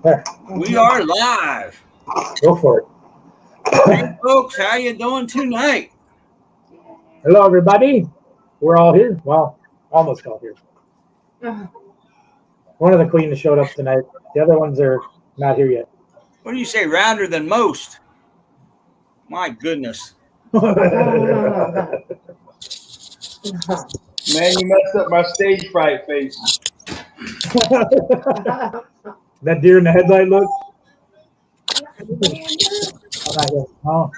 There. We are live. Go for it. Hey, folks, how you doing tonight? Hello, everybody. We're all here. Well, almost all here. One of the queens showed up tonight. The other ones are not here yet. What do you say, rounder than most? My goodness. Man, you messed up my stage fright face. That deer in the headlight look? Oh.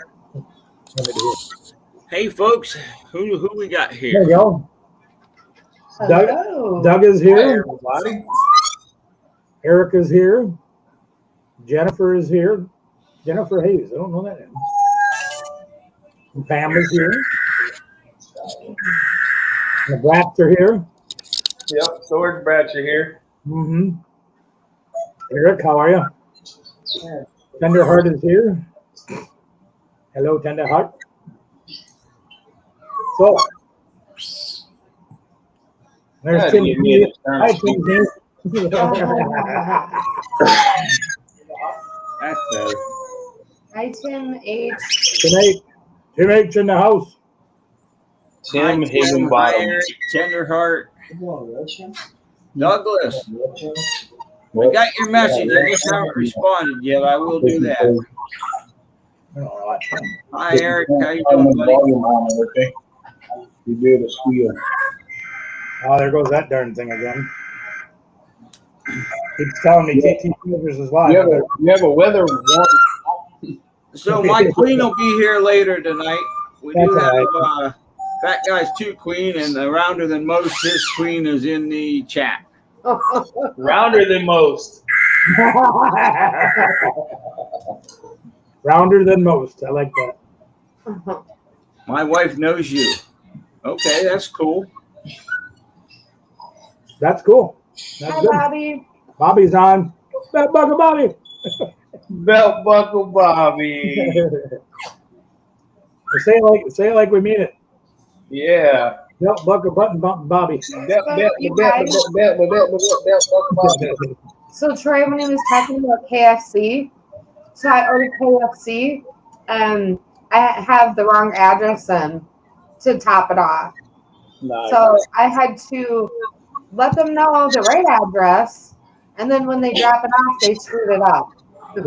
Hey, folks, who we got here? There you go. Doug is Hi, here. everybody. Eric is here. Jennifer is here. Jennifer Hayes. I don't know that name. And Pam is here. And the Brats are here. Yep, storage brats are here. Mm-hmm. Eric, how are you? Tenderheart is here. Hello, Tenderheart. So, there's Tim. Hi, Tim. That's better. Hi, Tim H. Tim H in the house. Tim Hi, Higginbottom. Eric, Tenderheart. Douglas. I got your message. I just haven't responded yet. I will do that. Hi, Eric. How you doing, buddy? You did a squeal. Oh, there goes that darn thing again. Keeps telling me TT Silvers is live. You have a weather warning. So my queen will be here later tonight. We do have Fat Guy's 2 queen, and the rounder than most, his queen is in the chat. Rounder than most. Rounder than most. I like that. My wife knows you. Okay, that's cool. That's cool. That's Hi, good. Bobby. Bobby's on. Belt buckle Bobby. Belt buckle Bobby. Say it like we mean it. Yeah. Belt buckle button bump Bobby. Belt buckle Bobby. So Troy, when he was talking about KFC, so I ordered KFC, and I have the wrong address in to top it off. Nice. So I had to let them know the right address, and then when they drop it off, they screwed it up. Yeah.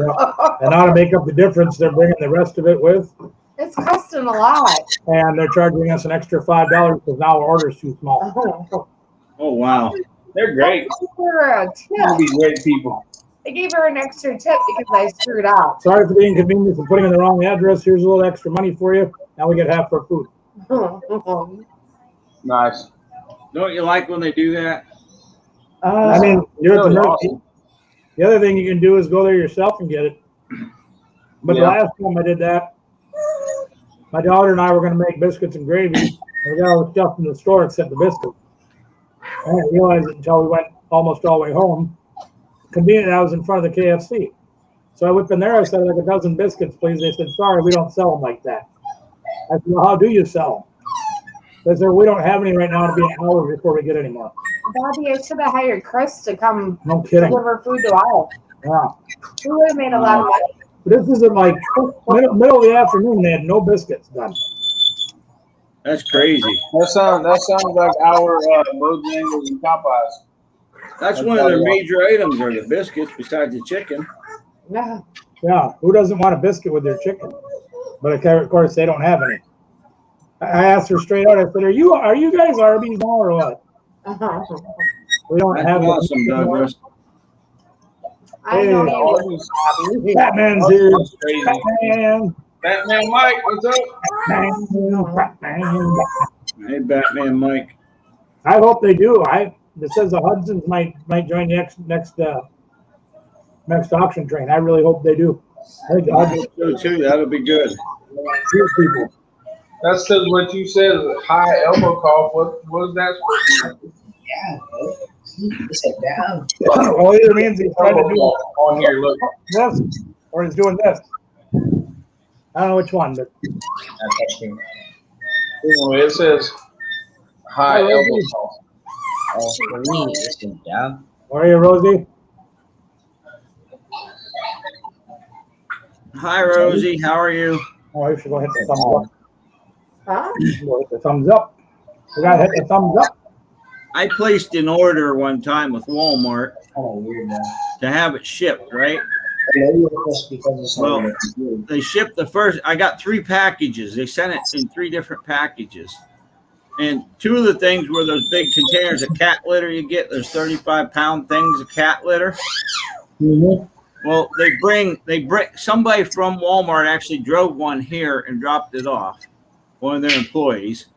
And now to make up the difference, they're bringing the rest of it with. It's costing a lot. And they're charging us an extra $5 because now our order's too small. Oh, wow. They're great. I gave her a They'll tip. be great people. I gave her an extra tip because I screwed up. Sorry for the inconvenience of putting in the wrong address. Here's a little extra money for you. Now we get half our food. Nice. Don't you like when they do that? I mean, you're Really the awesome. The other thing you can do is go there yourself and get it. But Yeah. the last time I did that, my daughter and I were going to make biscuits and gravy. And we got all the stuff in the store except the biscuits. I didn't realize it until we went almost all the way home. Convenient, I was in front of the KFC. So I whipped in there. I said, like a dozen biscuits, please. They said, sorry, we don't sell them like that. I said, well, how do you sell them? They said, we don't have any right now. It'll be an hour before we get any more. Bobby, I should have hired Chris to come No kidding. deliver food to us. Yeah. We would have made a lot of money. But this isn't like middle of the afternoon. They had no biscuits done. That's crazy. That sounds like our Bojangles and Popeyes. That's one of their major items are the biscuits besides the chicken. Yeah. Yeah. Who doesn't want a biscuit with their chicken? But of course, they don't have any. I asked her straight out. I said, "Are you guys Arby's now or what? We don't That's have awesome, Douglas. I know you. Batman's here. That's crazy. Batman. Batman Mike, what's up? Batman. Hey, Batman Mike. I hope they do. It says the Hudsons might join the next auction train. I really hope they do. I think the I Hudsons hope so too. That'll be good. see people. That's because what you said is a high elbow cough. What was that supposed to be? Sit down. Well, either means he's trying to do On here, look. this or he's doing this. I don't know which one, but Anyway, it says high elbow cough. Oh, for me, sit down. where are you, Rosie? Hi, Rosie. How are you? Oh, I should go hit the thumbs up. Huh? Go hit the thumbs up. We got to hit the thumbs up. I placed an order one time with Walmart Oh, weird now. to have it shipped, right? Maybe it was because it's Well, weird. they shipped the first. I got 3 packages. They sent it in 3 different packages. And 2 of the things were those big containers of cat litter you get. Those 35-pound things of cat litter. Mm-hmm. Well, they bring somebody from Walmart actually drove one here and dropped it off. One of their employees.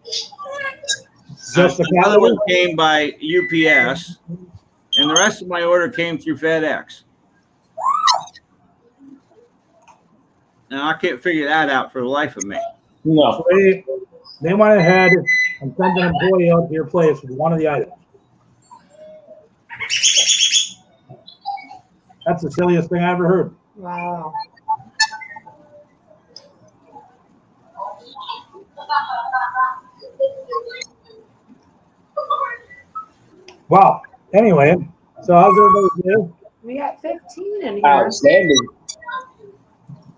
Just the cat Another one litter? came by UPS, and the rest of my order came through FedEx. Now I can't figure that out for the life of me. No. So they went ahead and sent an employee out to your place with one of the items. That's the silliest thing I ever heard. Wow. Wow. Anyway, so how's everybody doing? We got 15 in here. Outstanding.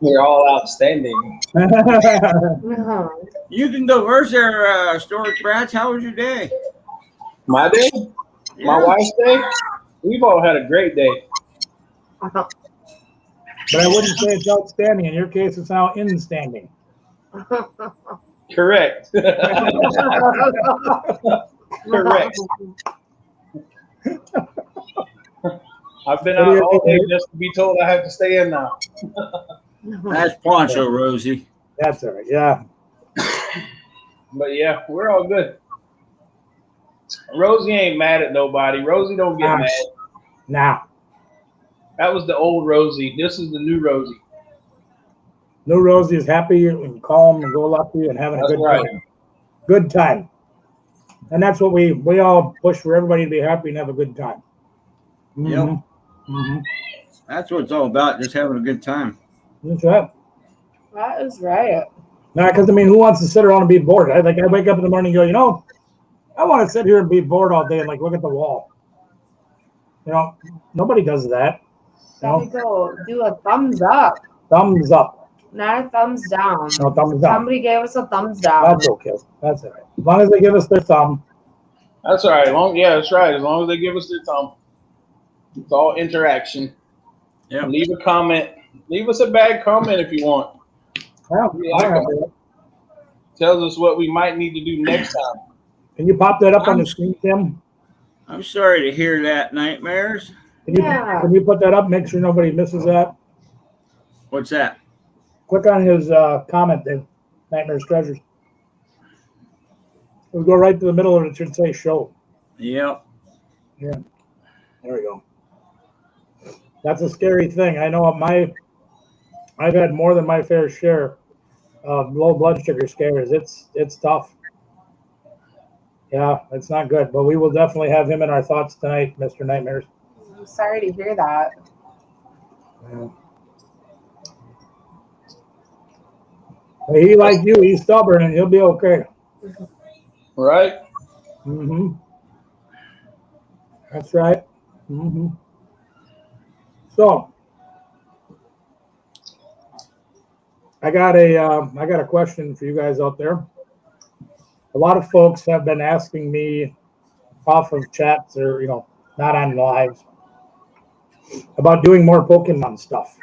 We're all outstanding. Uh-huh. You can go. Where's their storage brats? How was your day? My day? Yeah. My wife's day? We've all had a great day. Uh-huh. But I wouldn't say it's outstanding. In your case, it's now instanding. Correct. Correct. I've been out all day just to be told I have to stay in now. That's Poncho, Rosie. That's all right. Yeah. But yeah, we're all good. Rosie ain't mad at nobody. Rosie don't get mad. Nah. That was the old Rosie. This is the new Rosie. New Rosie is happy and calm and go lucky and having a That's good right. time. Good time. And that's what we all push for, everybody to be happy and have a good time. Yep. Mm-hmm. That's what it's all about, just having a good time. That's right. That is right. Nah, because I mean, who wants to sit around and be bored? I wake up in the morning and go, I want to sit here and be bored all day and like look at the wall. Nobody does that. Let me go do a thumbs up. Thumbs up. Not a thumbs down. No, thumbs down. Somebody gave us a thumbs down. That's okay. That's all right. As long as they give us their thumb. That's all right. That's right. As long as they give us their thumb. It's all interaction. Yeah. Leave a comment. Leave us a bad comment if you want. Well, We like them. Tells us what we might need to do next time. can you pop that up on the screen, Tim? I'm sorry to hear that, Nightmares. Can you put that up? Make sure nobody misses that. What's that? Click on his comment there, Nightmares Treasures. We'll go right to the middle of it. It should say show. Yep. Yeah. There we go. That's a scary thing. I know I've had more than my fair share of low blood sugar scares. It's tough. Yeah, it's not good. But we will definitely have him in our thoughts tonight, Mr. Nightmares. I'm sorry to hear that. Yeah. He like you, he's stubborn and he'll be okay. Right? Mm-hmm. That's right. Mm-hmm. So I got a question for you guys out there. A lot of folks have been asking me off of chats or not on lives about doing more Pokemon stuff.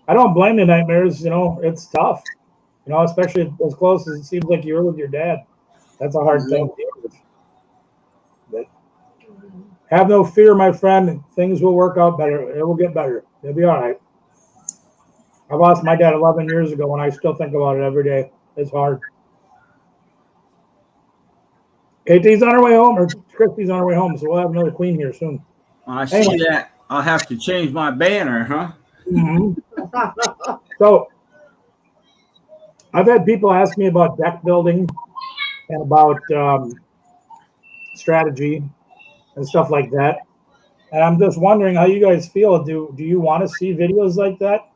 I don't blame the Nightmares. It's tough. Especially as close as it seems like you were with your dad. That's a hard thing to deal with. But have no fear, my friend. Things will work out better. It will get better. It'll be all right. I lost my dad 11 years ago, and I still think about it every day. It's hard. KT's on her way home, or Christy's on her way home, so we'll have another queen here soon. I see that. I'll have to change my banner, huh? Mm-hmm. So I've had people ask me about deck building and about strategy and stuff like that. And I'm just wondering how you guys feel. Do you want to see videos like that?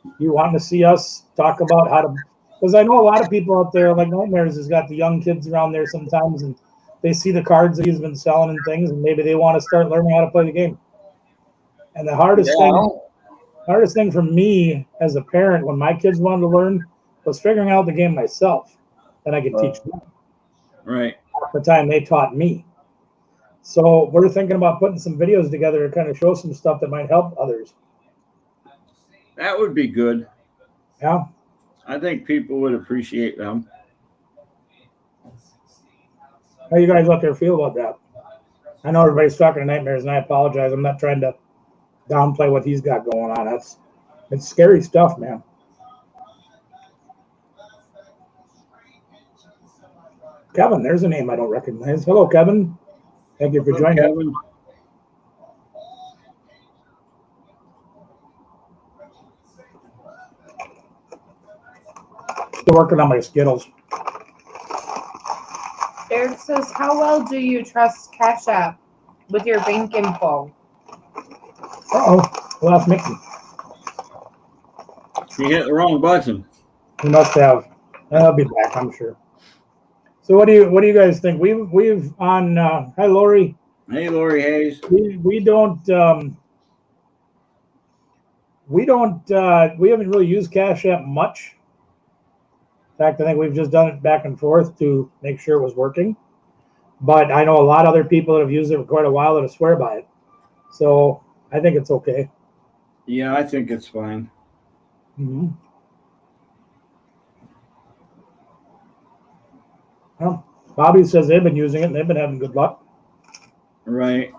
Do you want to see us talk about how to? Because I know a lot of people out there, like Nightmares, has got the young kids around there sometimes, and they see the cards that he's been selling and things, and maybe they want to start learning how to play the game. And the hardest thing, hardest thing for me as a parent when my kids wanted to learn was figuring out the game myself. Then I could teach them. Right. Half the time they taught me. So we're thinking about putting some videos together to kind of show some stuff that might help others. That would be good. Yeah. I think people would appreciate them. How you guys out there feel about that? I know everybody's talking to nightmares, and I apologize. I'm not trying to downplay what he's got going on. It's scary stuff, man. Kevin, there's a name I don't recognize. Hello, Kevin. Thank you for joining us. Kevin. Still working on my Skittles. Eric says, how well do you trust Cash App with your bank info? Uh-oh. Lost Mickey. He hit the wrong button. He must have. I'll be back, I'm sure. So what do you guys think? We've on hi Lori. Hey, Lori Hayes. We haven't really used Cash App much. In fact, I think we've just done it back and forth to make sure it was working. But I know a lot of other people that have used it for quite a while that swear by it. So I think it's okay. Yeah, I think it's fine. Mm-hmm. Well, Bobby says they've been using it and they've been having good luck. Right.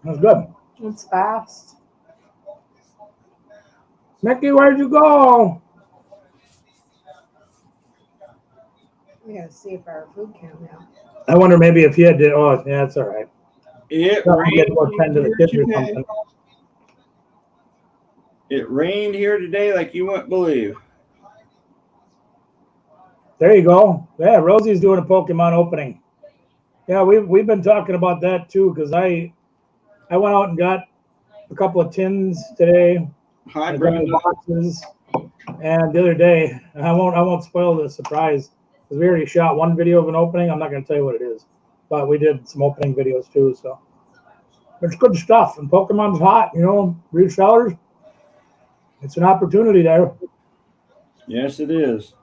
That's good. It's fast. Mickey, where'd you go? We gotta see if our food count now. I wonder maybe if he had to. Oh, yeah, it's all right. It Get more tend to the kids or something. It rained here today like you wouldn't believe. There you go. Yeah, Rosie's doing a Pokemon opening. Yeah, we've been talking about that too because I went out and got a couple of tins today, Hi, a couple Brenda. of boxes, and the other day I won't spoil the surprise because we already shot one video of an opening. I'm not going to tell you what it is, but we did some opening videos too. So it's good stuff, and Pokemon's hot. You know, resellers. It's an opportunity there. Yes, it is.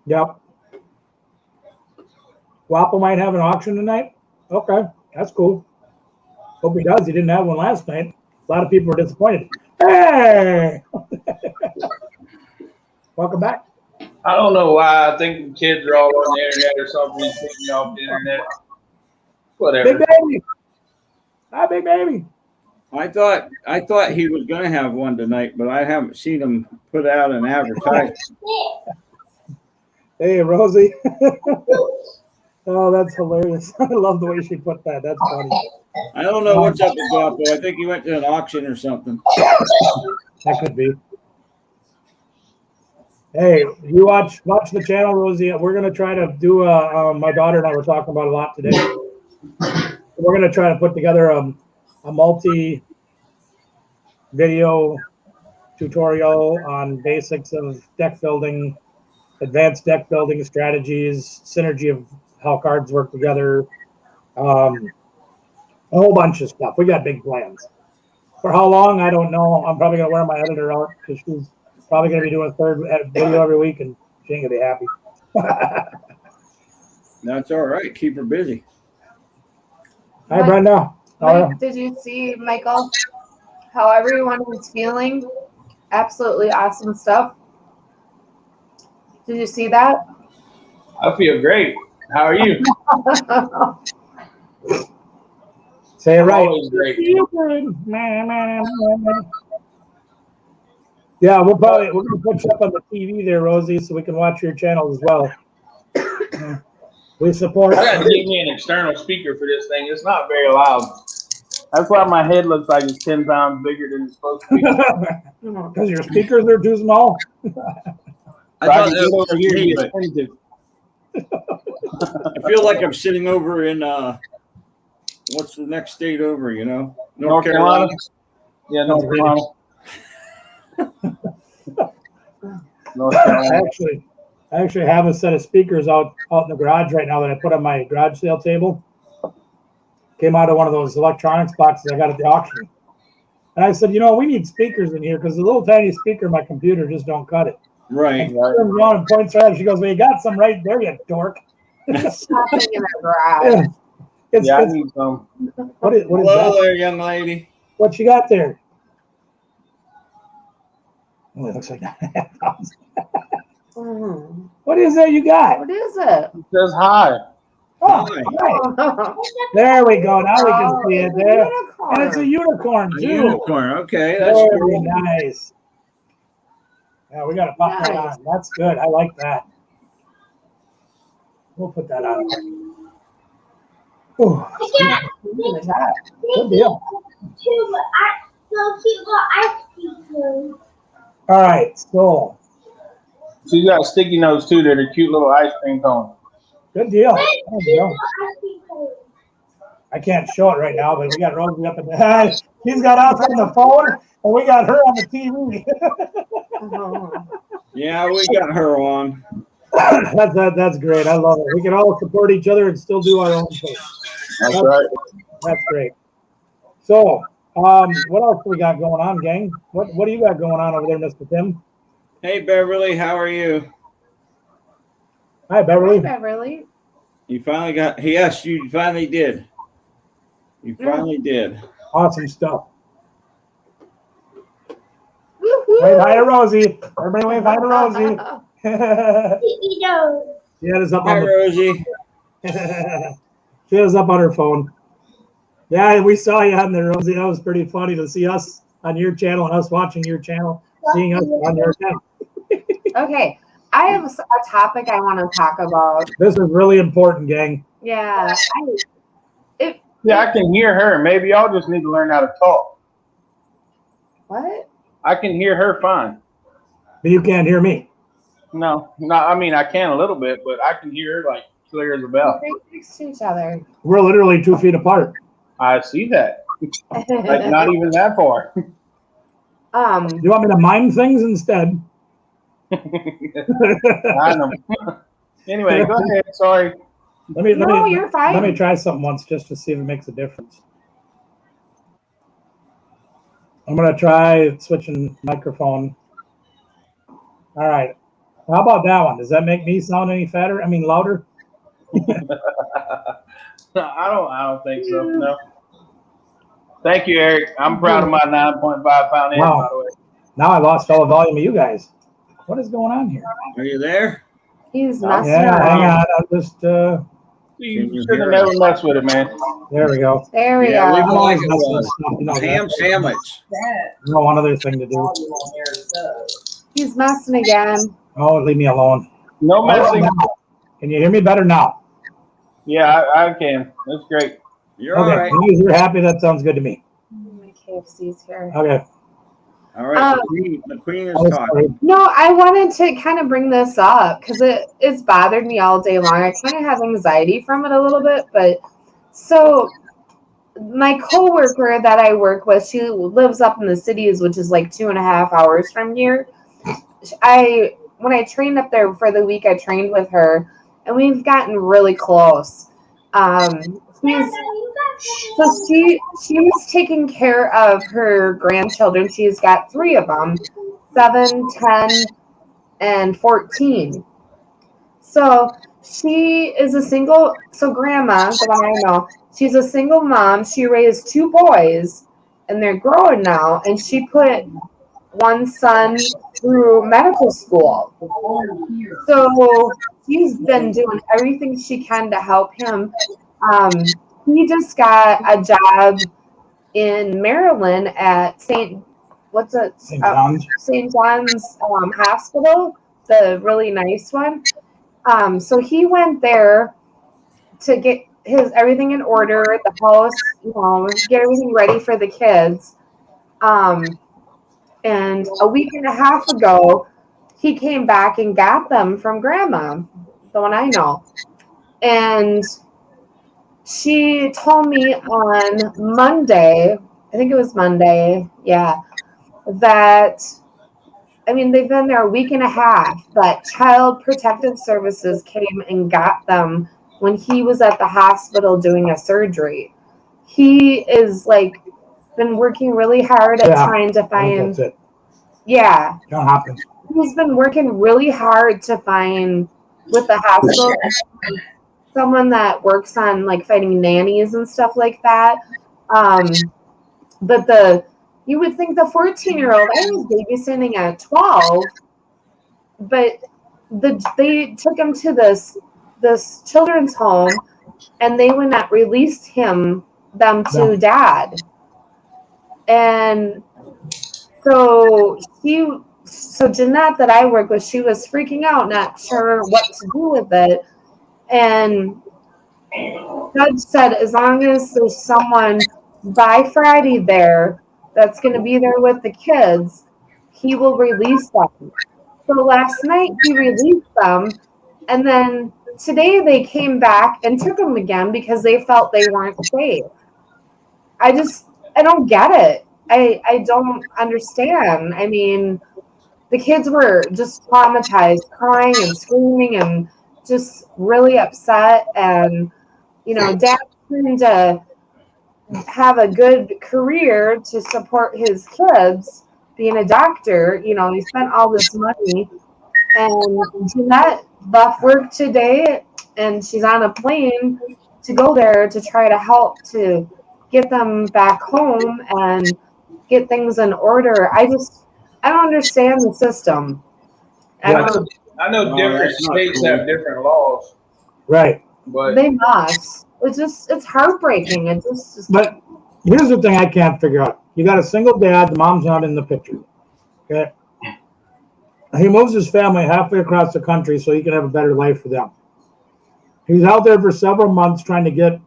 Yep. Wapple might have an auction tonight. Okay, that's cool. Hope he does. He didn't have one last night. A lot of people were disappointed. Hey! Welcome back. I don't know why. I think the kids are all on the internet or something. He's taking me off the internet. Whatever. Big baby. Hi, big baby. I thought he was going to have one tonight, but I haven't seen him put out an advertisement. Hey, Rosie. Oh, that's hilarious. I love the way she put that. That's funny. I don't know what's up with Guapo. I think he went to an auction or something. That could be. Hey, you watch the channel, Rosie. We're gonna try to do my daughter and I were talking about a lot today. We're gonna try to put together a multi-video tutorial on basics of deck building, advanced deck building strategies, synergy of how cards work together, a whole bunch of stuff. We got big plans. For how long, I don't know. I'm probably gonna wear my editor out because she's probably gonna be doing a third video every week, and she ain't gonna be happy. That's all right. Keep her busy. Hi, Brenda. Mike, did you see, Michael, how everyone was feeling? Absolutely awesome stuff. Did you see that? I feel great. How are you? Say it right. Always great. Yeah, we're gonna put you up on the TV there, Rosie, so we can watch your channel as well. We support. I gotta get me an external speaker for this thing. It's not very loud. That's why my head looks like it's 10 times bigger than it's supposed to be. Because your speakers are too small. I thought that Get was over here, me, you but expensive. I feel like I'm sitting over in what's the next state over? You know, North Carolina. Yeah, North Carolina. North Carolina. I actually have a set of speakers out in the garage right now that I put on my garage sale table. Came out of one of those electronics boxes I got at the auction. And I said, we need speakers in here because the little tiny speaker in my computer just don't cut it. Right. And she turns around and points her at it. She goes, well, you got some right there, you dork. Shopping in our garage. Yeah. It's, I it's, need some. what is Hello that? there, young lady. What you got there? Oh, it looks like Mhm. What is that you got? What is it? It says hi. Oh, Hi. right. There we go. Now we can see it there. Unicorn. And it's a unicorn, A too. unicorn. Okay, that's Very cool. nice. Yeah, we got to pop that Nice. on. That's good. I like that. We'll put that on. Ooh, good deal. All right, so So you got sticky notes too. They're the cute little ice cream cones. good deal. There you go. I can't show it right now, but we got Rosie up in the She's got us on the phone, and we got her on the TV. Yeah, we got her on. That's great. I love it. We can all support each other and still do our own thing. That's right. That's great. So, what else we got going on, gang? What do you got going on over there, Mr. Tim? Hey, Beverly, how are you? Hi, Beverly. Beverly. You finally got. Yes, you finally did. You finally did. Awesome stuff. Woo-hoo. Wave hi to Rosie. Everybody wave hi to Rosie. She had us up Hi, on Rosie. she had us up on her phone. Yeah, we saw you on there, Rosie. That was pretty funny to see us on your channel and us watching your channel, seeing us on your channel. Okay, I have a topic I want to talk about. This is really important, gang. Yeah. Yeah, I can hear her. Maybe y'all just need to learn how to talk. What? I can hear her fine. But you can't hear me. No, I mean I can a little bit, but I can hear her like clear as a bell. Right next to each other. We're literally 2 feet apart. I see that. Like not even that far. You want me to mime things instead? I know. Anyway, go ahead. Sorry. No, you're fine. Let me try something once just to see if it makes a difference. I'm gonna try switching microphone. All right. How about that one? Does that make me sound any fatter? I mean louder? I don't think so. No. Thank you, Eric. I'm proud of my 9.5 pound head, Wow. by the way. Now I lost all the volume of you guys. What is going on here? Are you there? He's messing Yeah, hang around. on. I'm just You should have never messed with it, man. there we go. There we Yeah, go. leave it like it That's was. stuff, you know, Ham sandwich. one other thing to do. He's messing again. Oh, leave me alone. No messing. Can you hear me better now? Yeah, I can. That's great. You're all Okay. right. As long as you're happy, that sounds good to me. My KFC's here. Okay. All right. The queen is Oh, talking. sorry. No, I wanted to kind of bring this up because it's bothered me all day long. I kind of have anxiety from it a little bit, but so my coworker that I work with, she lives up in the cities, which is like 2.5 hours from here. When I trained up there for the week, I trained with her, and we've gotten really close. So she was taking care of her grandchildren. She's got 3 of them, 7, 10, and 14. So she is a single. So grandma, the one I know, she's a single mom. She raised 2 boys, and they're growing now. And she put one son through medical school. So she's been doing everything she can to help him. He just got a job in Maryland at St. John's Hospital, the really nice one. So he went there to get his everything in order, the house, get everything ready for the kids. And a week and a half ago, he came back and got them from grandma, the one I know. And she told me on Monday, I think it was Monday, yeah, that, they've been there a week and a half, but Child Protective Services came and got them when he was at the hospital doing a surgery. He is like been working really hard at trying to I think find. that's it. Yeah, John Hopkins. he's been working really hard to find with the hospital someone that works on like finding nannies and stuff like that. But you would think the 14-year-old, I was babysitting at 12, but they took him to this children's home, and they would not release them to dad. And so Jeanette that I work with, she was freaking out, not sure what to do with it. And Judge said, as long as there's someone by Friday there that's going to be there with the kids, he will release them. So last night he released them, and then today they came back and took them again because they felt they weren't safe. I don't get it. I don't understand. I mean, the kids were just traumatized, crying and screaming and just really upset. And, Dad's trying to have a good career to support his kids, being a doctor. He spent all this money. And Jeanette left work today, and she's on a plane to go there to try to help to get them back home and get things in order. I don't understand the system. I know different states have different laws. Right. But they must. It's heartbreaking. But here's the thing I can't figure out. You got a single dad, the mom's not in the picture. Okay. He moves his family halfway across the country so he can have a better life for them. He's out there for several months trying to get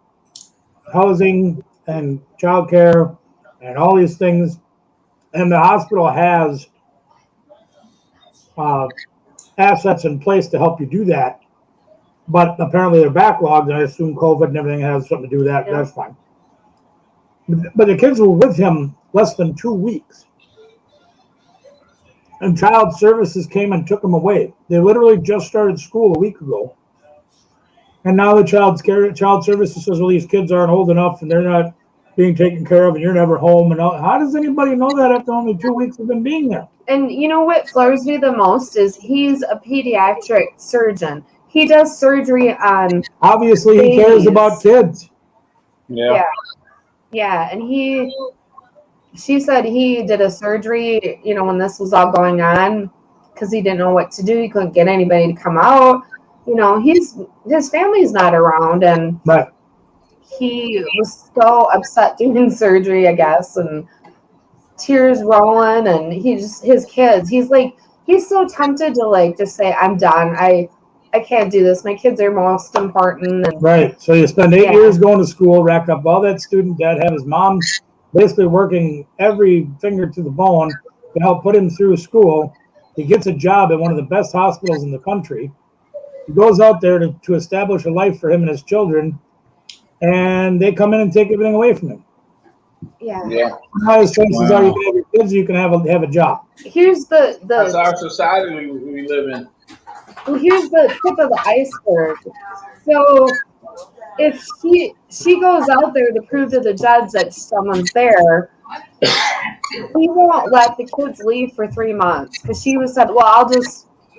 housing and childcare and all these things. And the hospital has assets in place to help you do that. But apparently they're backlogged, and I assume COVID and everything has something to do with that. Yeah. That's fine. But the kids were with him less than 2 weeks. And child services came and took them away. They literally just started school a week ago. And now the child services says, well, these kids aren't old enough and they're not being taken care of and you're never home. And how does anybody know that after only 2 weeks of them being there? And you know what floors me the most is he's a pediatric surgeon. He does surgery on obviously babies. He cares about kids. Yeah. And she said he did a surgery, when this was all going on, because he didn't know what to do. He couldn't get anybody to come out. His family's not around, and right. He was so upset doing surgery, I guess, and tears rolling, and his kids. He's so tempted to just say, I'm done. I can't do this. My kids are most important. And, right. So you spend 8 years going to school, rack up all that student debt, have his mom basically working every finger to the bone to help put him through school. He gets a job at one of the best hospitals in the country. He goes out there to establish a life for him and his children, and they come in and take everything away from him. Yeah. Now his choices are you can have your kids, you can have a job. Here's that's our society we live in. Well, here's the tip of the iceberg. So if she goes out there to prove to the judge that someone's there, he won't let the kids leave for 3 months because she said, well,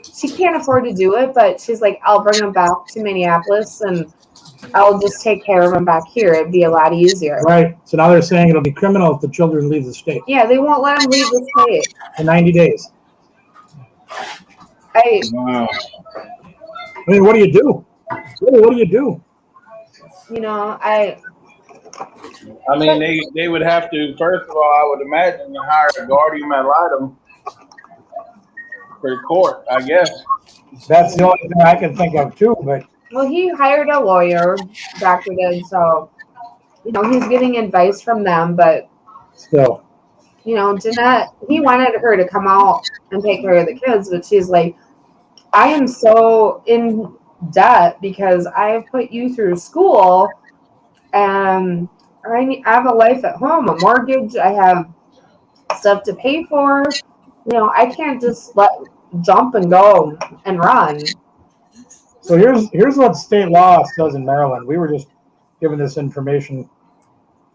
she can't afford to do it, but she's like, I'll bring them back to Minneapolis and I'll just take care of them back here. It'd be a lot easier. Right. So now they're saying it'll be criminal if the children leave the state. Yeah, they won't let them leave the state. For 90 days. Wow. I mean, what do you do? Really, what do you do? I mean, they would have to, first of all, I would imagine, hire a guardian ad litem for the court, I guess. That's the only thing I can think of, too. But well, he hired a lawyer, Dr. did, so, he's getting advice from them, but still. Jeanette, he wanted her to come out and take care of the kids, but she's like, I am so in debt because I have put you through school and I have a life at home, a mortgage, I have stuff to pay for. I can't just jump and go and run. So here's what state law says in Maryland. We were just given this information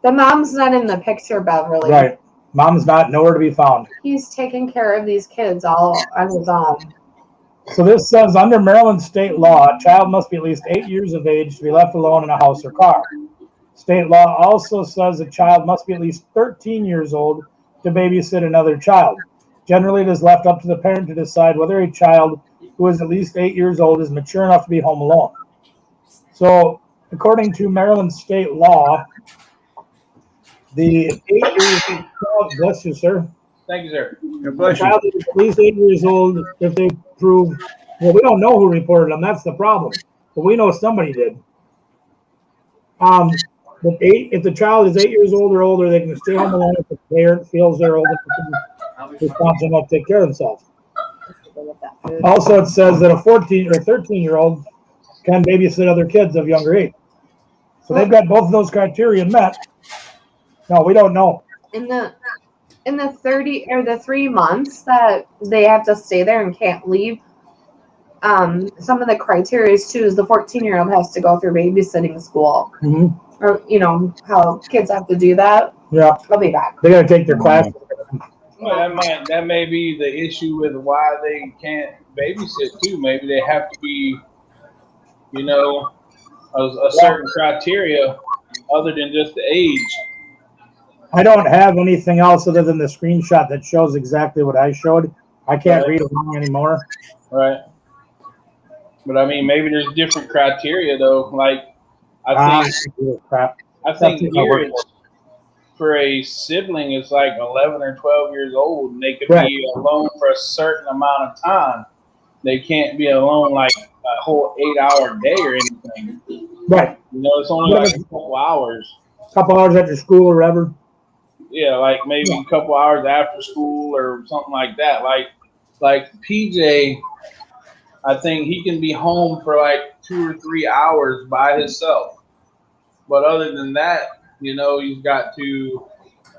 The mom's not in the picture, Beverly. Right. Mom's not nowhere to be found. He's taking care of these kids all on his own. So this says under Maryland state law, a child must be at least 8 years of age to be left alone in a house or car. State law also says a child must be at least 13 years old to babysit another child. Generally, it is left up to the parent to decide whether a child who is at least 8 years old is mature enough to be home alone. So, according to Maryland state law, the 8 years old, bless you, sir. Thank you, sir. God A bless you. child is at least 8 years old if they prove, well, we don't know who reported them. That's the problem. But we know somebody did. If the child is 8 years old or older, they can stay home alone if the parent feels they're old enough to responsible enough to take care of themselves. Also, it says that a 14 or 13-year-old can babysit other kids of younger age. So they've got both of those criteria met. No, we don't know. In the 30 or the 3 months that they have to stay there and can't leave, some of the criteria too is the 14-year-old has to go through babysitting school. Mm-hmm. Or, you know, how kids have to do that. Yeah. I'll be back. They got to take their class. Well, that may be the issue with why they can't babysit too. Maybe they have to be, you know, a certain criteria other than just the age. I don't have anything else other than the screenshot that shows exactly what I showed. I can't read along anymore. Right. But I mean, maybe there's different criteria though. Like I think here it's, for a sibling, it's like 11 or 12 years old, and they could be alone for a certain amount of time. They can't be alone like a whole 8-hour day or anything. Right. You know, it's only like a couple hours. A couple hours after school or whatever. Yeah, like maybe a couple hours after school or something like that. Like PJ, I think he can be home for like 2 or 3 hours by himself. But other than that, you know, he's got to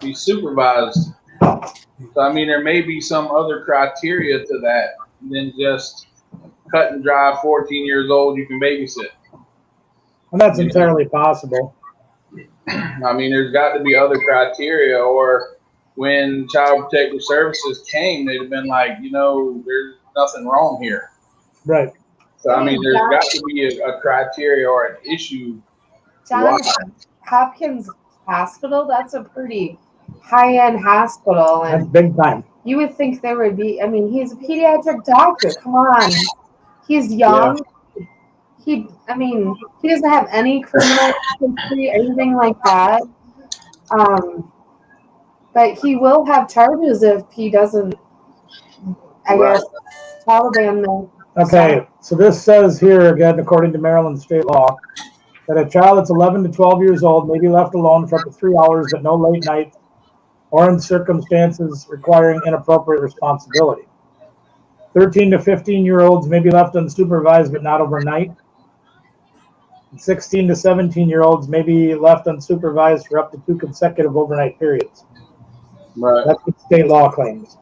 be supervised. So, I mean, there may be some other criteria to that than just cut and dry 14 years old, you can babysit. And that's entirely possible. I mean, there's got to be other criteria, or when Child Protective Services came, they'd have been like, you know, there's nothing wrong here. Right. So, I mean, there's got to be a criteria or an issue. Johns Hopkins Hospital, that's a pretty high-end hospital. And that's big time. You would think there would be, I mean, he's a pediatric doctor. Come on. He's young. Yeah. He doesn't have any criminal history, anything like that. But he will have charges if he doesn't, I guess, Taliban them. Okay, so this says here, again, according to Maryland state law, that a child that's 11 to 12 years old may be left alone for up to 3 hours, but no late night or in circumstances requiring inappropriate responsibility. 13 to 15-year-olds may be left unsupervised, but not overnight. 16 to 17-year-olds may be left unsupervised for up to 2 consecutive overnight periods. Right. That's what state law claims.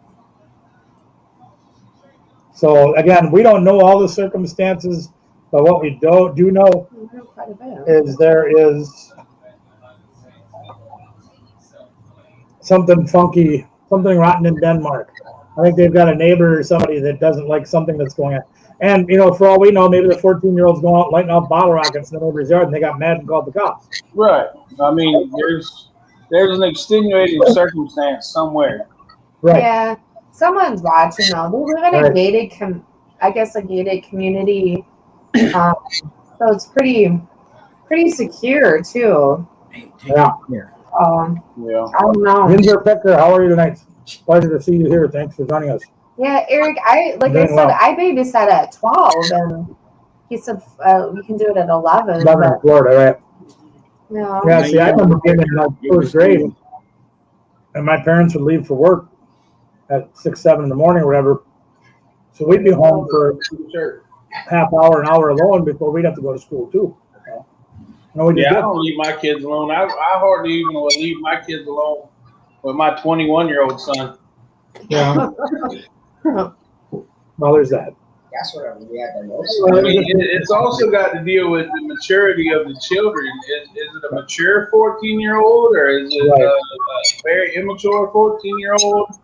So, again, we don't know all the circumstances, but what we do know is there is something funky, something rotten in Denmark. I think they've got a neighbor or somebody that doesn't like something that's going on. And, you know, for all we know, maybe the 14-year-old's going out lighting off bottle rockets in the neighbor's yard and they got mad and called the cops. Right. I mean, there's an extenuating circumstance somewhere. Right. Yeah. Someone's watching though. They live in a gated community. So it's pretty secure too. Yeah. Yeah. I don't know. Ginger Picker, how are you tonight? Pleasure to see you here. Thanks for joining us. Yeah, Eric, I babysat at 12 and he said we can do it at 11. 11 in Florida, right? No. Yeah, see, I remember being in like first grade and my parents would leave for work at 6, 7 in the morning or whatever. So we'd be home for half hour, an hour alone before we'd have to go to school too. I don't leave my kids alone. I hardly even would leave my kids alone with my 21-year-old son. Yeah. Well, there's that. That's whatever we had the most. I mean, it's also got to deal with the maturity of the children. Is it a mature 14-year-old or is it Right. a very immature 14-year-old?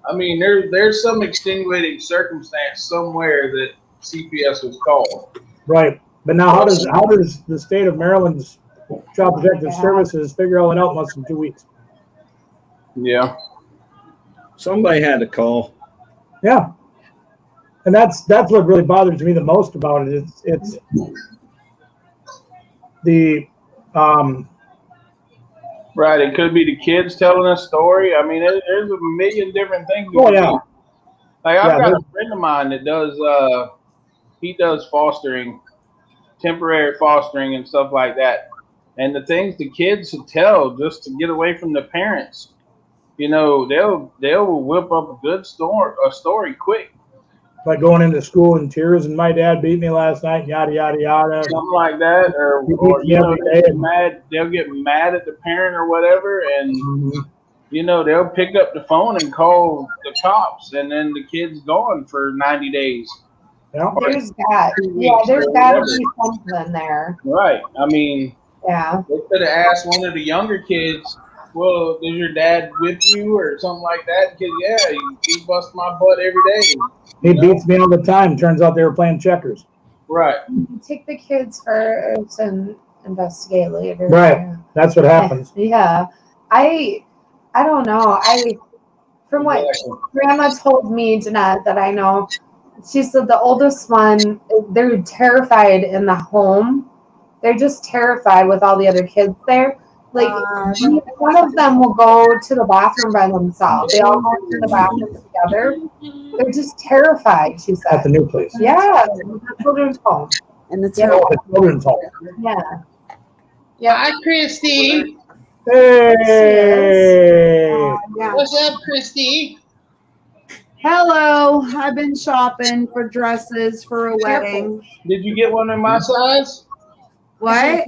I mean, there's some extenuating circumstance somewhere that CPS was called. Right. But now, how does the state of Maryland's Child Protective Services figure all that out in less than 2 weeks? Yeah. Somebody had to call. Yeah. And that's what really bothers me the most about it. It's the Right. It could be the kids telling a story. I mean, there's a million different things. oh yeah. Like I've Yeah, got a friend of mine that does he does fostering, temporary fostering and stuff like that. And the things the kids should tell just to get away from the parents, you know, they'll whip up a good story quick. Like going into school in tears and my dad beat me last night, yada yada yada. Something like that, or you know, they'll get mad at the parent or whatever, and you know, they'll pick up the phone and call the cops, and then the kid's gone for 90 days. Yeah. There's got to be something there. Right. I mean, Yeah. they could have asked one of the younger kids, well, does your dad whip you or something like that? Because, yeah, he busts my butt every day. He beats me all the time. Turns out they were playing checkers. Right. Take the kids first and investigate later. Right. That's what happens. Yeah. I don't know. From what Grandma told me, Jeanette, that I know, she said the oldest one, they're terrified in the home. They're just terrified with all the other kids there. Like, one of them will go to the bathroom by themselves. They all go to the bathroom together. They're just terrified, she said. At the new place. Yeah, the children's home. And the The children's home. Yeah. Hi, Christy. Hey. Yeah. What's up, Christy? Hello. I've been shopping for dresses for a wedding. Did you get one in my size? What?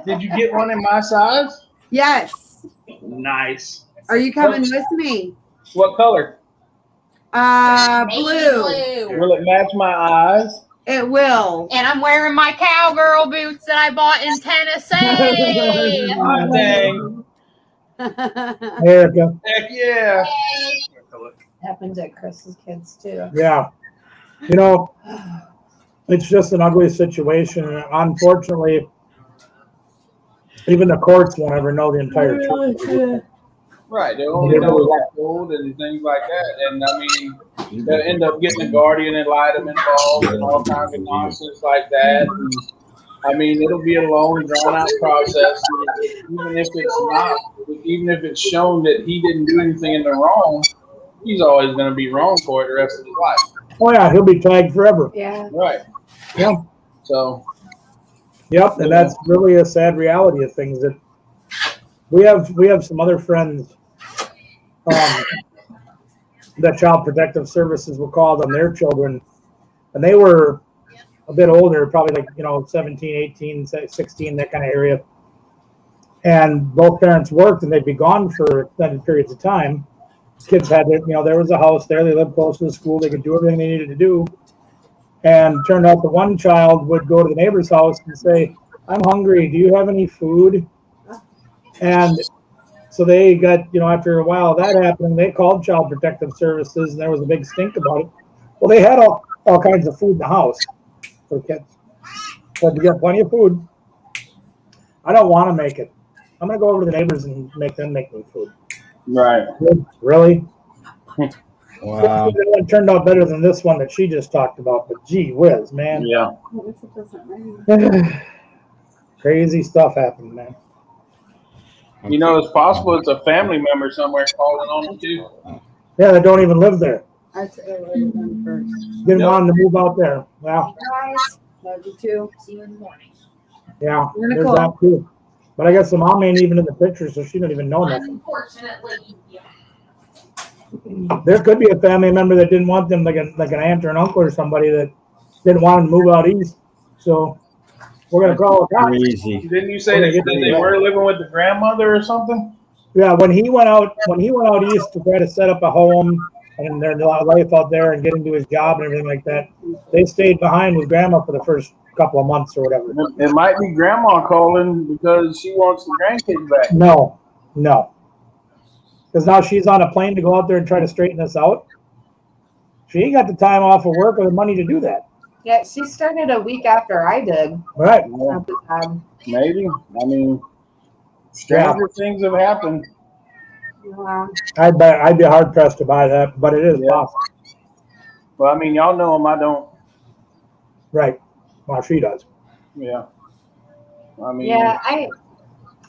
Did you get one in my size? Yes. Nice. Are you coming with me? What color? Blue. Will it match my eyes? It will. And I'm wearing my cowgirl boots that I bought in Tennessee. Oh, dang. Erica. Heck yeah. Happens at Chris's kids, too. Yeah. You know, it's just an ugly situation. And unfortunately, even the courts won't ever know the entire truth. Right. They'll only know what's old and things like that. And I mean, they'll end up getting a guardian ad litem involved and all kinds of nonsense like that. And, I mean, it'll be a long, drawn-out process. Even if it's shown that he didn't do anything in the wrong, he's always going to be wrong for it the rest of his life. Oh yeah, he'll be tagged forever. Yeah. Right. Yeah. So. Yep, and that's really a sad reality of things. That we have some other friends that Child Protective Services will call them their children, and they were a bit older, probably like 17, 18, 16, that kind of area. And both parents worked, and they'd be gone for extended periods of time. Kids had their, there was a house there. They lived close to the school. They could do everything they needed to do. And it turned out the one child would go to the neighbor's house and say, "I'm hungry. Do you have any food?" And so they got, after a while of that happening, they called Child Protective Services, and there was a big stink about it. Well, they had all kinds of food in the house for the kids. Said, "We got plenty of food. I don't want to make it. I'm going to go over to the neighbors and make them make me food." Right. Really? Wow. It turned out better than this one that she just talked about, but gee whiz, man. Yeah. Crazy stuff happened, man. It's possible it's a family member somewhere calling on them too. Yeah, they don't even live there. I'd say I would have done first. Didn't want them to move out there. Wow. Love you too. See you in the morning. Yeah, We're gonna there's call. that too. But I guess the mom ain't even in the picture, so she don't even know nothing. Unfortunately, yeah. There could be a family member that didn't want them, like an aunt or an uncle or somebody that didn't want them to move out east. So we're gonna call it out. Crazy. Didn't you say that they were living with the grandmother or something? Yeah, when he went out east to try to set up a home, and their life out there and getting to his job and everything like that. They stayed behind with grandma for the first couple of months or whatever. It might be grandma calling because she wants the grandkids back. No. Because now she's on a plane to go out there and try to straighten this out. She ain't got the time off of work or the money to do that. Yeah, she started a week after I did. Right. Yeah, At the time. maybe. I mean, stranger things have happened. Yeah. I'd be hard pressed to buy that, but it is Yeah. possible. Well, I mean, y'all know them. I don't. Right. Well, she does. Yeah. I mean, Yeah,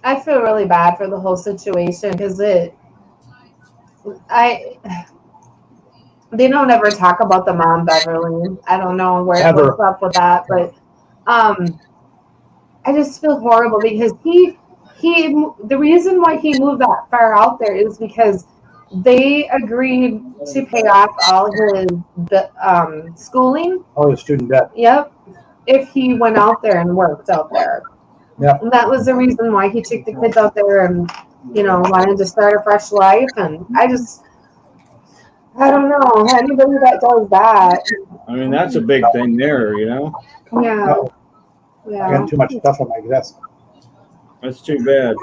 I feel really bad for the whole situation because they don't ever talk about the mom, Beverly. I don't know what's up with that, but I just feel horrible because the reason why he moved that far out there is because they agreed to pay off all his schooling. Oh, the student debt. Yep, if he went out there and worked out there. Yep. And that was the reason why he took the kids out there and wanted to start a fresh life. And I don't know anybody that does that. I mean, that's a big thing there, you know? Yeah. I got too much stuff on my desk. That's too bad.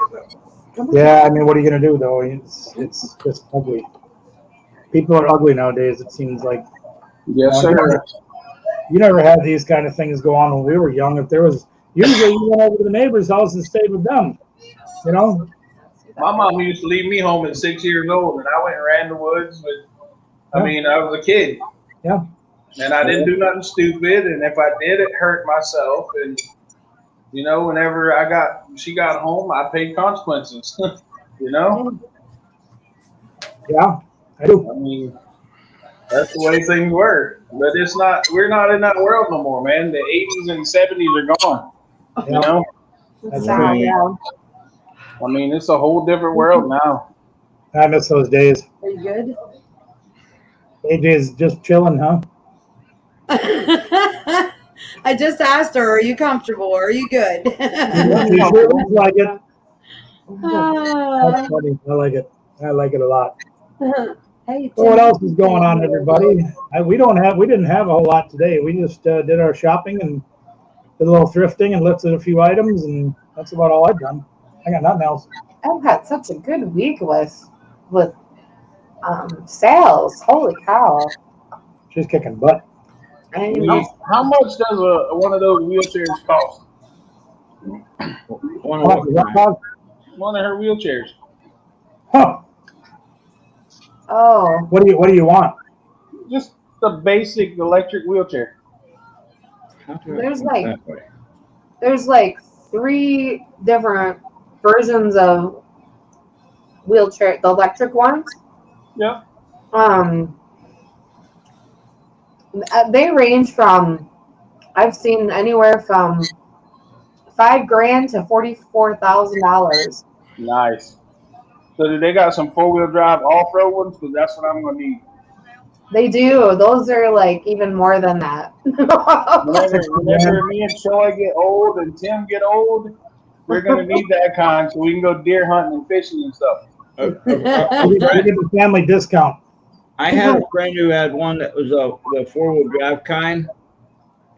Yeah, I mean, what are you gonna do though? It's just ugly. People are ugly nowadays. It seems like. yes, sir. You never had these kind of things go on when we were young. If there was, usually you went over to the neighbor's house and stayed with them. You know. My mom used to leave me home at 6 years old, and I went and ran the woods with. I mean, I was a kid. Yeah. And I didn't do nothing stupid, and if I did, it hurt myself. And whenever she got home, I paid consequences. You know. Yeah, I do. I mean, that's the way things were. But it's not. We're not in that world no more, man. The 80s and 70s are gone. Yeah. You know. That's Yeah, right. yeah. I mean, it's a whole different world now. I miss those days. Are you good? AJ's just chilling, huh? I just asked her, are you comfortable? Are you good? She sure looks like it. Ah. That's funny. I like it. I like it a lot. Hey, So what else is going on, everybody? We didn't have a whole lot today. We just did our shopping and did a little thrifting and lifted a few items, and that's about all I've done. I got nothing else. I've had such a good week with sales. Holy cow! She's kicking butt. And How much does one of those wheelchairs cost? One of them. One of her wheelchairs. Huh. oh, What do you want? Just the basic electric wheelchair. there's like 3 different versions of wheelchair, the electric ones. Yeah. They range from, I've seen anywhere from $5,000 to $44,000. Nice. So they got some 4-wheel drive off-road ones? Because that's what I'm going to need. They do. Those are like even more than that. Whenever me and Troy get old and Tim get old, we're going to need that kind so we can go deer hunting and fishing and stuff. We get the family discount. I had a friend who had one that was the 4-wheel drive kind,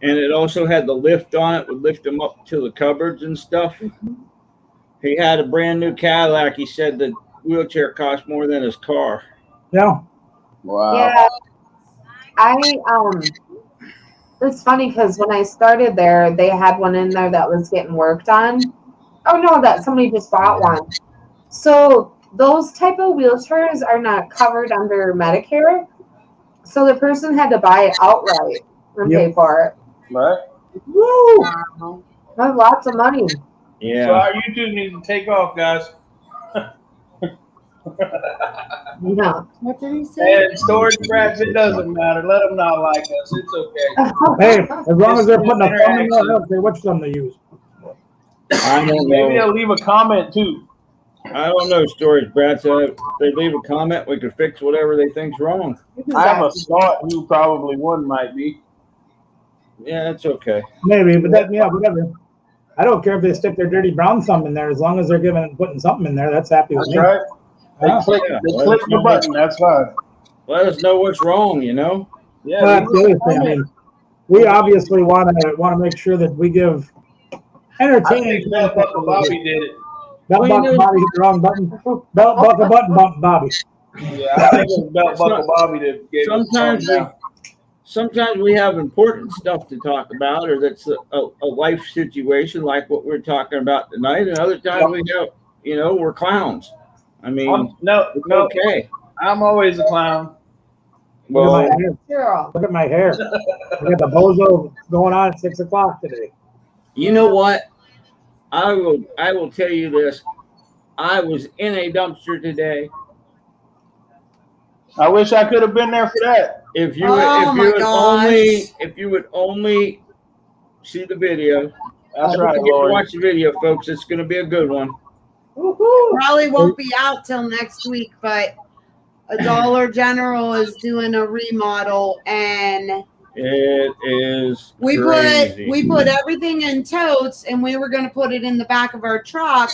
and it also had the lift on it, would lift him up to the cupboards and stuff. He had a brand new Cadillac. He said the wheelchair cost more than his car. Yeah. Wow. Yeah. It's funny because when I started there, they had one in there that was getting worked on. Oh no, that somebody just bought one. So those type of wheelchairs are not covered under Medicare. So the person had to buy it outright and pay for it. Right. Woo! That's lots of money. Yeah. So our YouTube needs to take off, guys. Yeah. What did he say? And storage brats, it doesn't matter. Let them not like us. It's okay. Hey, as long as they're putting a thumb in there, I don't care which thumb they use. I don't Maybe know. they'll leave a comment too. I don't know, storage brats. If they leave a comment, we could fix whatever they think's wrong. I have a thought who probably one might be. Yeah, that's okay. Maybe, but whatever. I don't care if they stick their dirty brown thumb in there, as long as they're putting something in there. That's happy with That's me. right. They Yeah. click the button. That's fine. let us know what's wrong, you know? Yeah, Well, that's the other thing. I mean, we obviously want to make sure that we give I entertaining think Belt content. Buckle Bobby did it. Belt buckle Bobby hit the wrong button. Belt buckle button bump Bobby. Yeah, I think it was Belt Buckle Bobby that gave us Sometimes something now. sometimes we have important stuff to talk about, or that's a life situation like what we're talking about tonight, and other times we have, you know, we're clowns. I mean, No, it's no, okay. I'm always a clown. Look Well, at my hair. Girl. Look at my hair. I got the bozo going on at 6 o'clock today. you know what? I will tell you this. I was in a dumpster today. I wish I could have been there for that. If you Oh my gosh. if you would only see the video. That's Don't right, forget to Lori. watch the video, folks. It's going to be a good one. Woohoo. Probably won't be out till next week, but a Dollar General is doing a remodel, and It is we crazy. put everything in totes, and we were going to put it in the back of our truck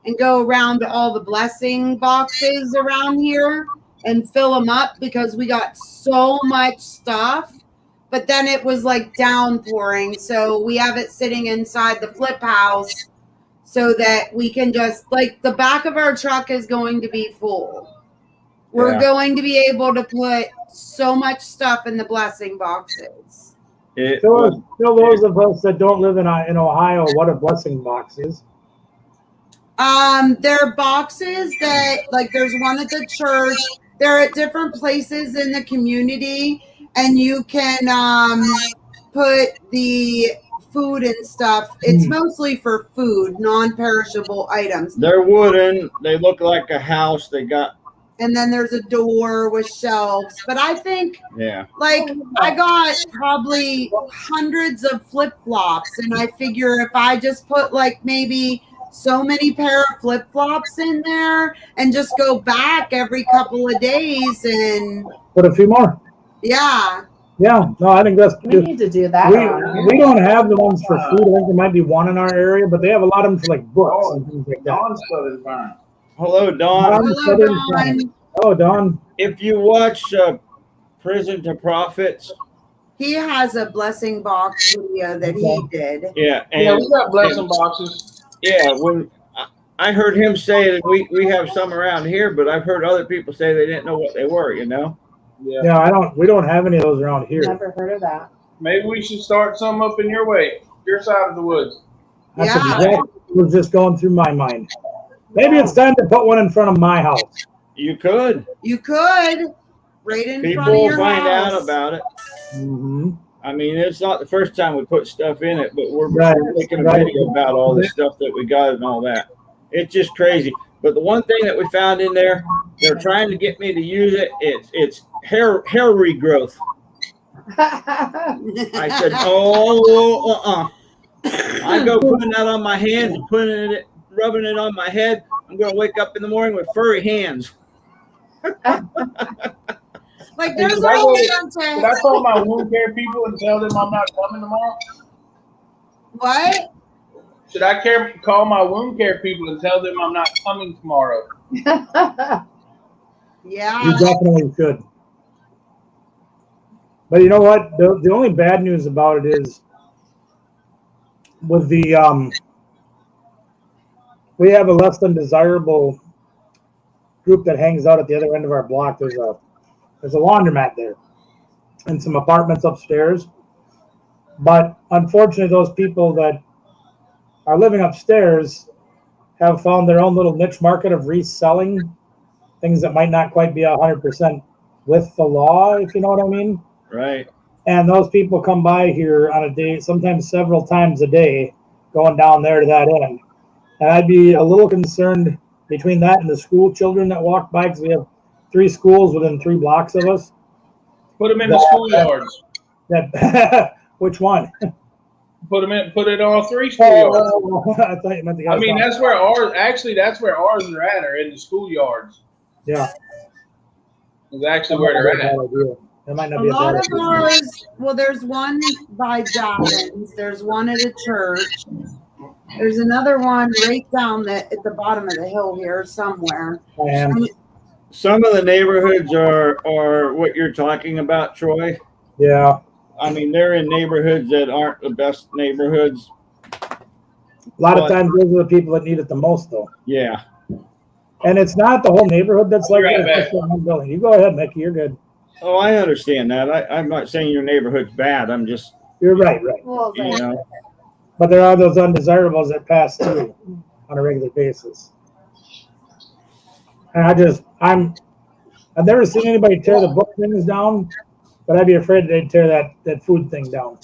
and go around to all the blessing boxes around here and fill them up because we got so much stuff. But then it was like downpouring, so we have it sitting inside the flip house so that we can just, like, the back of our truck is going to be full. We're Yeah. going to be able to put so much stuff in the blessing boxes. It Still, was, still those of us that don't live in Ohio, what a blessing box is. There are boxes that, like, there's one at the church. They're at different places in the community, and you can put the food and stuff. It's mostly for food, non-perishable items. they're wooden. They look like a house. They got, And then there's a door with shelves. But I think, yeah. like, I got probably hundreds of flip-flops, and I figure if I just put, like, maybe so many pair of flip-flops in there and just go back every couple of days, and Put a few more. yeah. Yeah, no, I think that's We good. need to do that. We don't have the ones for food. I think there might be one in our area, but they have a lot of them for like books and things like that. Dawn's Southern Fine. Hello, Don. Hello, Dawn. Oh, Don. If you watch Prison to Profits, He has a blessing box video that he did. yeah, and Yeah, we got blessing boxes. yeah, when I heard him say that we have some around here, but I've heard other people say they didn't know what they were. You know. Yeah. Yeah, we don't have any of those around here. Never heard of that. Maybe we should start some up in your way, your side of the woods. That's Yeah. exactly what was just going through my mind. Maybe it's time to put one in front of my house. You could. You could, right in People front of will your find house. out about it. Mm-hmm. I mean, it's not the first time we put stuff in it, but we're Right, making a right. video about all the stuff that we got and all that. It's just crazy. But the one thing that we found in there, they're trying to get me to use it. It's hair regrowth. I said, I go putting that on my hands, rubbing it on my head. I'm going to wake up in the morning with furry hands. Like, there's Should I all Should I call my wound care people and tell them I'm not coming tomorrow? What? Should I call my wound care people and tell them I'm not coming tomorrow? Yeah. You definitely should. But you know what? The only bad news about it is with the we have a less than desirable group that hangs out at the other end of our block. There's a laundromat there and some apartments upstairs. But unfortunately, those people that are living upstairs have found their own little niche market of reselling things that might not quite be 100% with the law, if you know what I mean. Right. And those people come by here on a day, sometimes several times a day, going down there to that end. And I'd be a little concerned between that and the school children that walk by, because we have 3 schools within 3 blocks of us. Put them in the schoolyards. That which one? Put it all 3 schoolyards. I thought you meant the guy. I mean, that's where ours are at, in the schoolyards. Yeah. Is actually where they're at. That might A not be a lot bad of idea. ours, well, there's one by Dobbins. There's one at a church. There's another one right down at the bottom of the hill here somewhere. And Some of the neighborhoods are what you're talking about, Troy. Yeah. I mean, they're in neighborhoods that aren't the best neighborhoods. A lot of But- times those are the people that need it the most, though. Yeah. And it's not the whole neighborhood that's I'll like be right that. back. It's just one building. You go ahead, Mickey. You're good. Oh, I understand that. I'm not saying your neighborhood's bad. I'm just, You're right, right. Well, you know, But there are those undesirables that pass through on a regular basis. And I've never seen anybody tear the book things down, but I'd be afraid they'd tear that food thing down.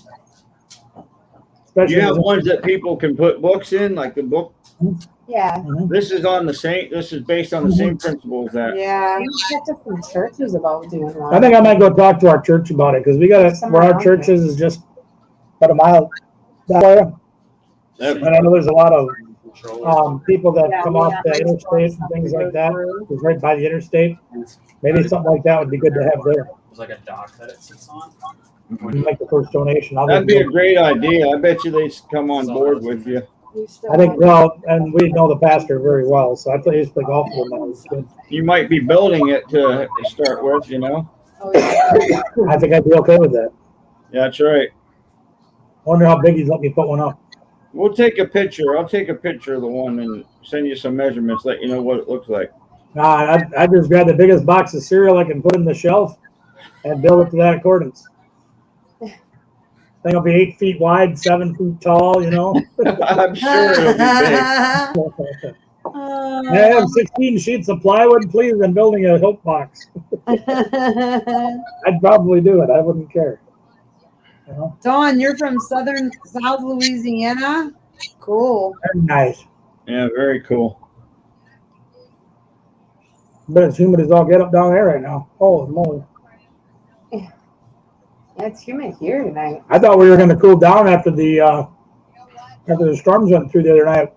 Especially you have if ones that people can put books in, like the book. yeah. This is based on the same principles that. Yeah. We talked to some churches about doing one. I think I might go talk to our church about it because we got where our church is just about a mile that way. And I know there's a lot of people that come off the interstate and things like that. It's right by the interstate. Maybe something like that would be good to have there. There's like a dock that it sits on. You make the first donation. That'd be a great idea. I bet you they'd come on board with you. I think, well, and we know the pastor very well, so I thought he used to play golf with him. It's good. You might be building it to start with, you know? I think I'd be okay with that. Yeah, that's right. Wonder how big he'd let me put one up. We'll take a picture. I'll take a picture of the one and send you some measurements, let you know what it looks like. I just grab the biggest box of cereal I can put in the shelf and build it to that accordance. Thing will be 8 feet wide, 7 feet tall, you know. I'm sure it'll be big. I have 16 sheets of plywood, please, and building a Hope box. I'd probably do it. I wouldn't care. You know? Dawn, you're from South Louisiana? Cool. Very nice. Yeah, very cool. But it's humid as all get up down there right now. Holy moly. Yeah, it's humid here tonight. I thought we were going to cool down after the storms went through the other night.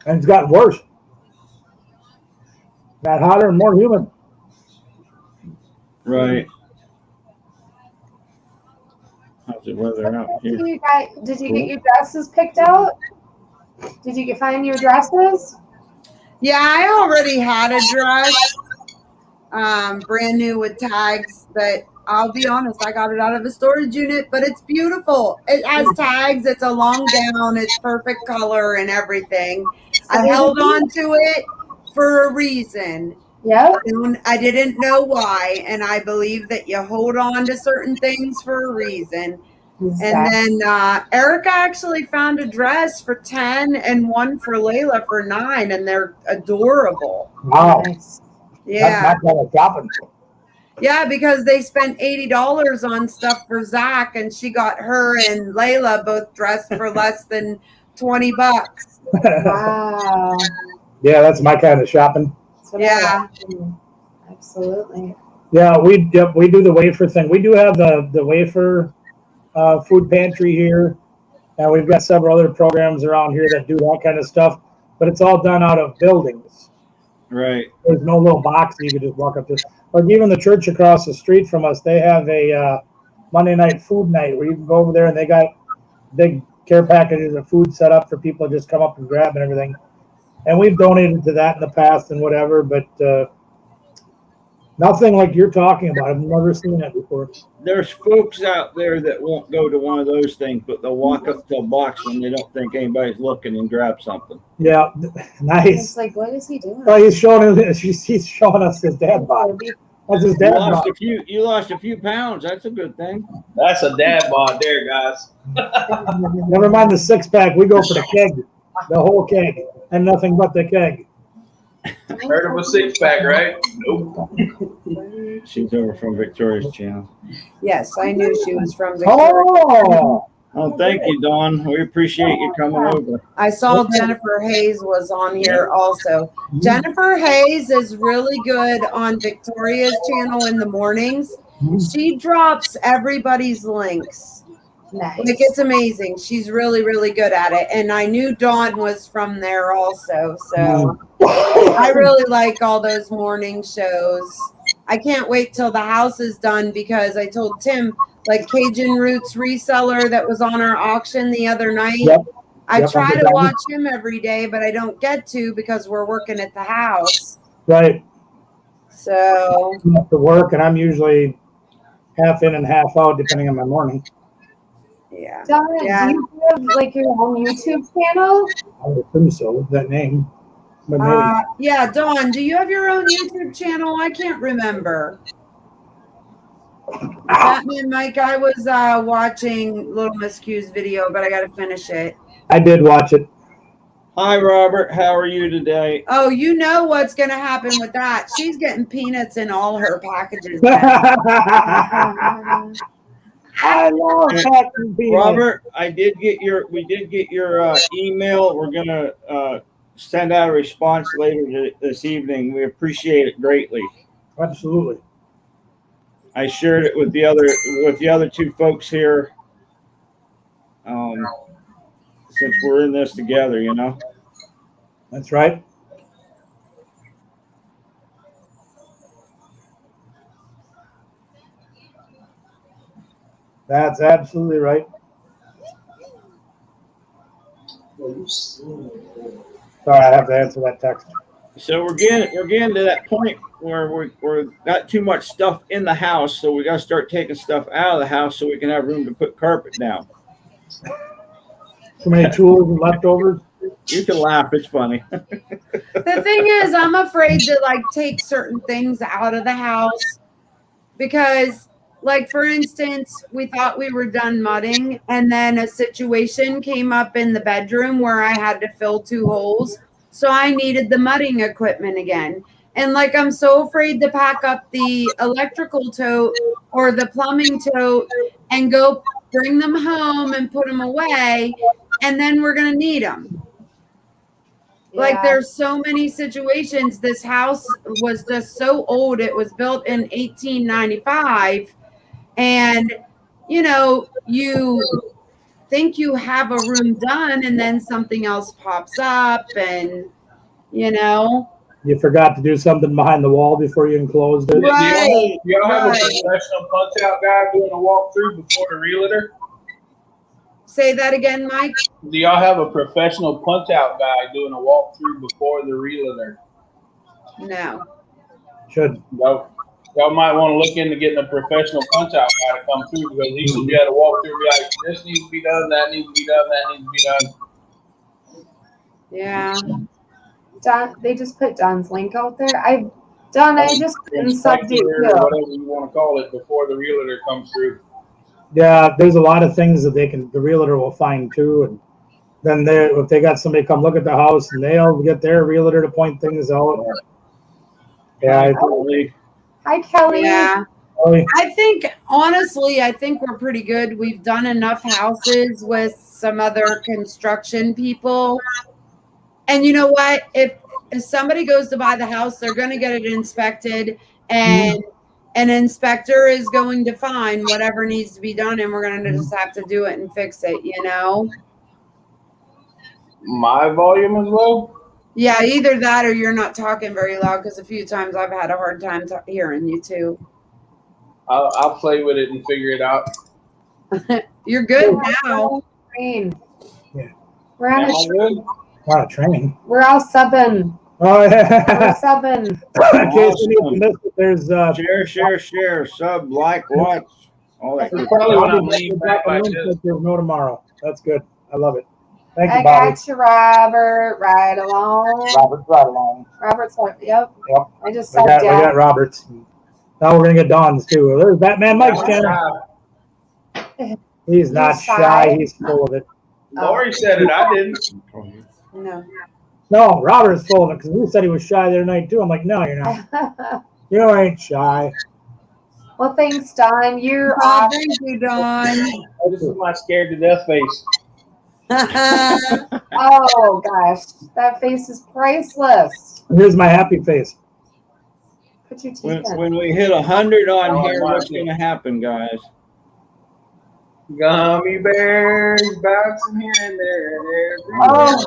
And it's gotten worse. Got hotter and more humid. Right. How's the weather out here? Did you get your dresses picked out? Did you find your dresses? Yeah, I already had a dress, brand new with tags that I'll be honest, I got it out of a storage unit, but it's beautiful. It has tags, it's a long gown, it's perfect color and everything. I held on to it for a reason. Yep. I didn't know why, and I believe that you hold on to certain things for a reason. And then Erica actually found a dress for 10 and one for Layla for 9, and they're adorable. Wow. Nice. Yeah. That's not kind of shopping. Yeah, because they spent $80 on stuff for Zach, and she got her and Layla both dressed for less than $20. Wow. Yeah, that's my kind of shopping. That's what I Yeah. like. Absolutely. Yeah, we do the wafer thing. We do have the wafer food pantry here, and we've got several other programs around here that do that kind of stuff. But it's all done out of buildings. Right. There's no little box that you can just walk up to. Like even the church across the street from us, they have a Monday night food night where you can go over there and they got big care packages of food set up for people to just come up and grab and everything. And we've donated to that in the past and whatever, but nothing like you're talking about. I've never seen that before. There's folks out there that won't go to one of those things, but they'll walk up to a box when they don't think anybody's looking and grab something. Yeah, nice. It's like, what is he doing? Well, he's showing us his dad bod. That's his You dad lost bod. you lost a few pounds. That's a good thing. That's a dad bod there, guys. Never mind the 6-pack. We go for the keg, the whole keg, and nothing but the keg. Heard of a 6-pack, right? Nope. She's over from Victoria's channel. Yes, I knew she was from Victoria. Oh, Oh, thank you, Dawn. We appreciate you coming over. I saw Jennifer Hayes was on here also. Jennifer Hayes is really good on Victoria's channel in the mornings. She drops everybody's links. Nice. Like, it's amazing. She's really, really good at it. And I knew Dawn was from there also. So I really like all those morning shows. I can't wait till the house is done because I told Tim, like Cajun Roots Reseller that was on our auction the other night. Yep. I Yep, try I'm to good. watch him every day, but I don't get to because we're working at the house. right. So I'm up to work, and I'm usually half in and half out, depending on my morning. yeah. Yeah. Do you have like your own YouTube channel? I would assume so with that name. But maybe. Yeah, Dawn, do you have your own YouTube channel? I can't remember. Batman Mike, I was watching Little Miss Q's video, but I got to finish it. I did watch it. Hi, Robert. How are you today? Oh, you know what's going to happen with that. She's getting peanuts in all her packages. I love Captain Peanut. Robert, we did get your email. We're gonna send out a response later this evening. We appreciate it greatly. Absolutely. I shared it with the other two folks here. Since we're in this together, you know. That's right. That's absolutely right. Sorry, I have to answer that text. So we're getting to that point where we're got too much stuff in the house, so we got to start taking stuff out of the house so we can have room to put carpet down. Too many tools and leftovers. You can laugh; it's funny. The thing is, I'm afraid to like take certain things out of the house because, like, for instance, we thought we were done mudding, and then a situation came up in the bedroom where I had to fill 2 holes. So I needed the mudding equipment again. And like, I'm so afraid to pack up the electrical tote or the plumbing tote and go bring them home and put them away. And then we're going to need them. Like, Yeah. there's so many situations. This house was just so old. It was built in 1895. And, you know, you think you have a room done and then something else pops up and, you know. You forgot to do something behind the wall before you enclosed it. Right. Do y'all have a Right. professional punch-out guy doing a walkthrough before the realtor? Say that again, Mike. Do y'all have a professional punch-out guy doing a walkthrough before the realtor? No. Should. Y'all might want to look into getting a professional punch-out guy to come through because he should be able to walk through and be like, this needs to be done, that needs to be done, that needs to be done. Yeah. Don, they just put Don's link out there. I just couldn't subdue Or whatever you want to call it before the realtor comes through. Yeah, there's a lot of things that the realtor will find too, and then if they got somebody come look at the house, and they'll get their realtor to point things out. Yeah, Hi, Kelly. Yeah. I I think, honestly, we're pretty good. We've done enough houses with some other construction people. And you know what? If somebody goes to buy the house, they're going to get it inspected, and an inspector is going to find whatever needs to be done, and we're going to just have to do it and fix it, you know? My volume is low? Yeah, either that or you're not talking very loud, because a few times I've had a hard time hearing you too. I'll play with it and figure it out. You're good now. Train. Yeah. We're on Am I good? Wow, training. We're all subbing. Oh We're yeah. subbing. In case you missed it, there's Share, sub, like, watch, all that. It's Good probably stuff. when I'm leaning back like this. There's no tomorrow. That's good. I love it. Thank you, I Bobby. got you, Robert. Right along. Robert's right along. Robert's like, yep. Yep. I just We said got yeah. Roberts. Now we're gonna get Don's too. There's Batman Mike's channel. He's not shy. He's full of it. Lori said it. I didn't. No. No, Robert's full of it because we said he was shy the other night too. I'm like, no, you're not. You ain't shy. Well, thanks, Don. You're Oh, off. thank you, Dawn. This is my scared to death face. Oh gosh, that face is priceless. Here's my happy face. Put your teeth in. When we hit 100 on Oh, here, my what's goodness. going to happen, guys? Gummy bears bouncing here and there and everywhere. Oh,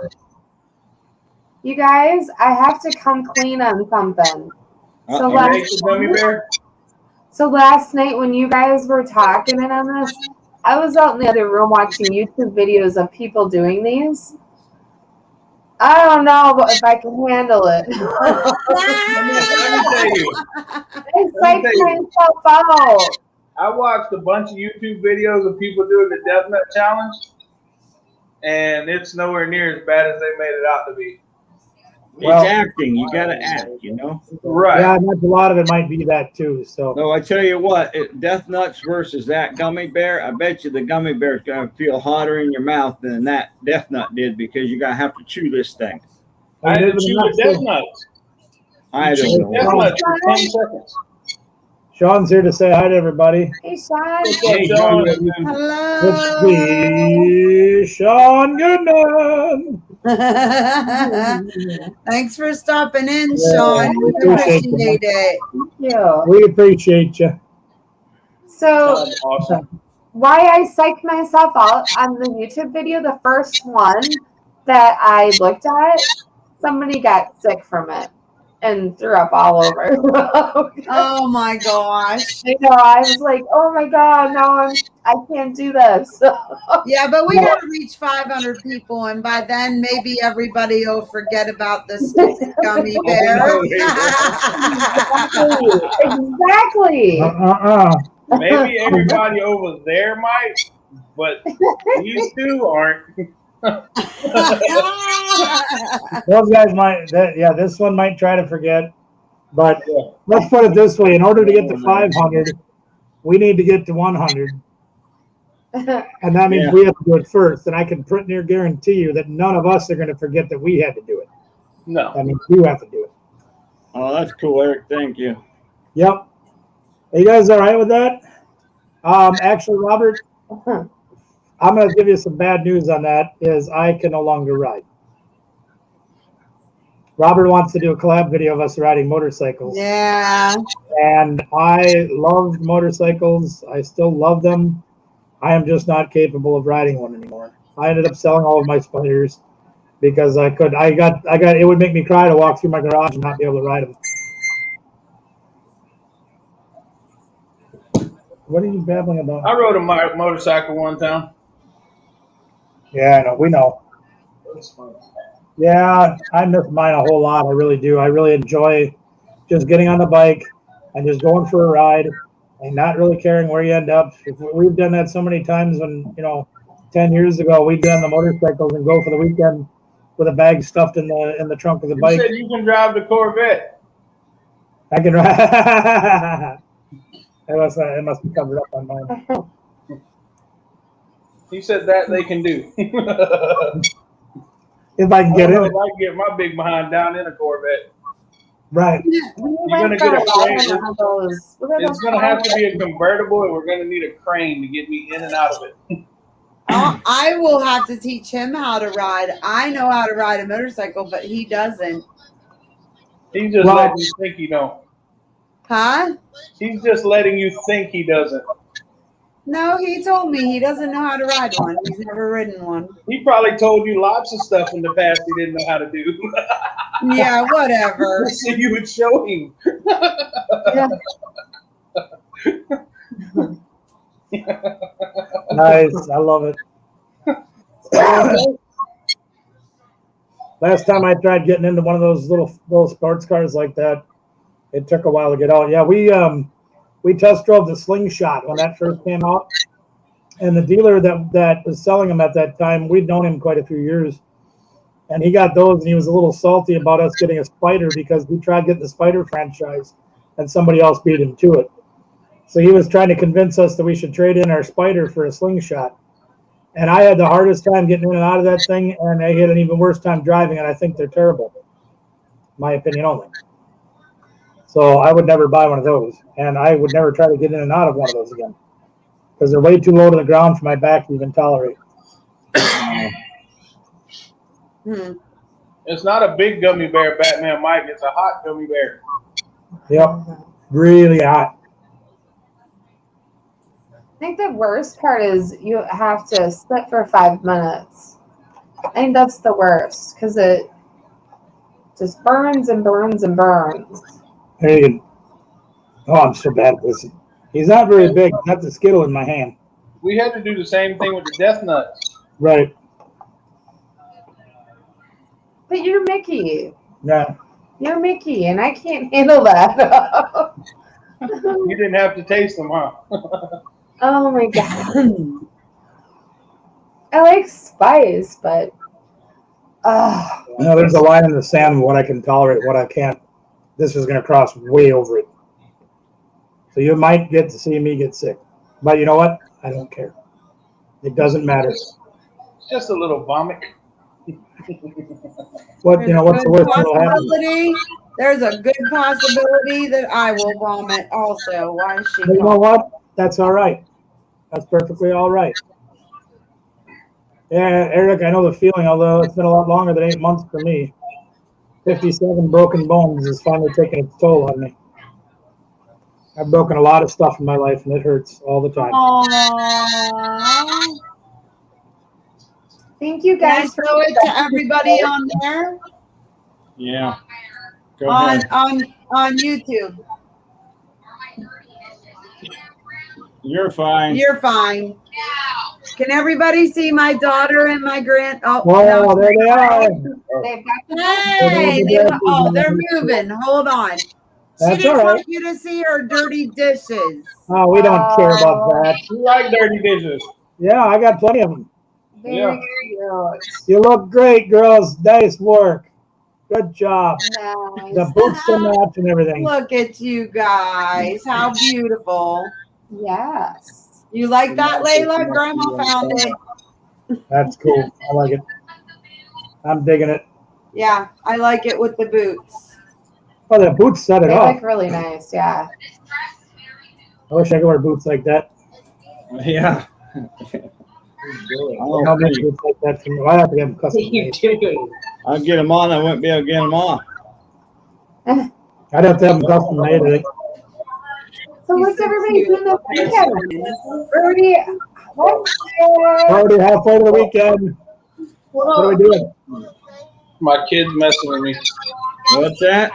you guys, I have to come clean on something. So You ate the gummy bear? last night when you guys were talking and on this, I was out in the other room watching YouTube videos of people doing these. I don't know if I can handle it. Let me tell you. I psyched myself out. I watched a bunch of YouTube videos of people doing the Death Nut Challenge, and it's nowhere near as bad as they made it out to be. Well- It's acting. You got to act, you know? Right. Yeah, and a lot of it might be that too. So No, I tell you what, Death Nuts versus that gummy bear, I bet you the gummy bear's going to feel hotter in your mouth than that Death Nut did because you're going to have to chew this thing. I had to chew the Death Nuts. I Chew don't the Death know. Nuts for 10 seconds. Sean's here to say hi to everybody. Hey, Sean. What's up, John? Let's Hello. see, Sean Goodman. Thanks for stopping in, Yeah, Sean. we We appreciate you. appreciate it. Thank you. We appreciate you. So, Sounds awesome. why I psyched myself out on the YouTube video, the first one that I looked at, somebody got sick from it and threw up all over. Oh my gosh. I know. I was like, oh my God, now I can't do this. Yeah, but we gotta reach 500 people, and by then maybe everybody will forget about the stupid gummy bear. Exactly. Maybe everybody over there might, but these two aren't. Those guys might, this one might try to forget. But Yeah. let's put it this way: in order to get to 500, we need to get to 100, and that means Yeah. we have to do it first. And I can pretty near guarantee you that none of us are going to forget that we had to do it. No. That means you have to do it. Oh, that's cool, Eric. Thank you. Yep. Are you guys all right with that? Actually, Robert, I'm going to give you some bad news on that. Is I can no longer ride. Robert wants to do a collab video of us riding motorcycles. Yeah. And I loved motorcycles. I still love them. I am just not capable of riding one anymore. I ended up selling all of my spiders because it would make me cry to walk through my garage and not be able to ride them. What are you babbling about? I rode a motorcycle one time. Yeah, I know. We know. Yeah, I miss mine a whole lot. I really do. I really enjoy just getting on the bike and just going for a ride and not really caring where you end up. We've done that so many times when, 10 years ago, we'd get on the motorcycles and go for the weekend with a bag stuffed in the trunk of the You bike. said you can drive the Corvette. I can ride. It must be covered up on mine. He said that they can do. If I can get in I it. can get my big behind down in a Corvette. Right. You're gonna get a crane. It's gonna have to be a convertible, and we're gonna need a crane to get me in and out of it. I will have to teach him how to ride. I know how to ride a motorcycle, but he doesn't. He's just letting you think he don't. Huh? He's just letting you think he doesn't. No, he told me he doesn't know how to ride one. He's never ridden one. He probably told you lots of stuff in the past he didn't know how to do. Yeah, whatever. So you would show him. Nice. I love it. Last time I tried getting into one of those little sports cars like that, it took a while to get out. Yeah, we test drove the Slingshot when that first came out, and the dealer that was selling them at that time, we'd known him quite a few years, and he got those, and he was a little salty about us getting a Spider because we tried getting the Spider franchise, and somebody else beat him to it. So he was trying to convince us that we should trade in our Spider for a Slingshot. And I had the hardest time getting in and out of that thing, and I had an even worse time driving, and I think they're terrible. My opinion only. So I would never buy one of those, and I would never try to get in and out of one of those again because they're way too low to the ground for my back to even tolerate. It's not a big gummy bear, Batman Mike. It's a hot gummy bear. Yep, really hot. I think the worst part is you have to sit for 5 minutes. I think that's the worst because it just burns and burns and burns. Hey, oh, I'm so bad at this. He's not very big. That's a Skittle in my hand. We had to do the same thing with the Death Nuts. Right. But you're Mickey. Yeah. You're Mickey, and I can't handle that. You didn't have to taste them, huh? Oh my god. I like spice, but There's a line in the sand of what I can tolerate, what I can't. This is going to cross way over it. So you might get to see me get sick. But you know what? I don't care. It doesn't matter. It's just a little vomit. What's the worst that'll happen? There's a good possibility that I will vomit also. Why is she? But you know what? That's all right. That's perfectly all right. Yeah, Eric, I know the feeling, although it's been a lot longer than 8 months for me. 57 broken bones is finally taking its toll on me. I've broken a lot of stuff in my life, and it hurts all the time. Aww. thank you Can I guys for throw it to everybody on there? Yeah. Go ahead. On YouTube. You're fine. You're fine. Can everybody see my daughter and my grand? Oh, Whoa, no. there they are. They've got Hey, they're moving. Hold on. She That's didn't all right. want you to see her dirty dishes. Oh, we don't care about that. You like dirty dishes. Yeah, I got plenty of them. very cute. You look great, girls. Nice work. Good job. Nice. The boots to match and everything. Look at you guys. How beautiful. Yes. You like that, Layla? Grandma found it. That's cool. I like it. I'm digging it. Yeah, I like it with the boots. Oh, the boots set it They off. look really nice, yeah. I wish I could wear boots like that. Yeah. I'll make boots like that for me. I have to get them custom made. I'll get them on. I wouldn't be able to get them off. I'd have to have them custom made. I think. So what's everybody doing this weekend? We're already halfway to the weekend. What are we doing? My kid's messing with me. What's that?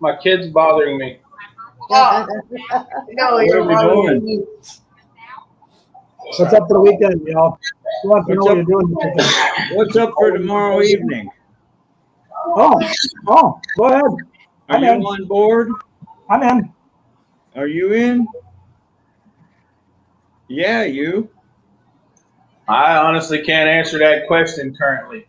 My kid's bothering me. No, What are we doing? What's up for the weekend, y'all? Who wants to know what you're doing this weekend? What's up for tomorrow evening? Oh, go ahead. Are I'm you in. on board? I'm in. Are you in? Yeah, you. I honestly can't answer that question currently.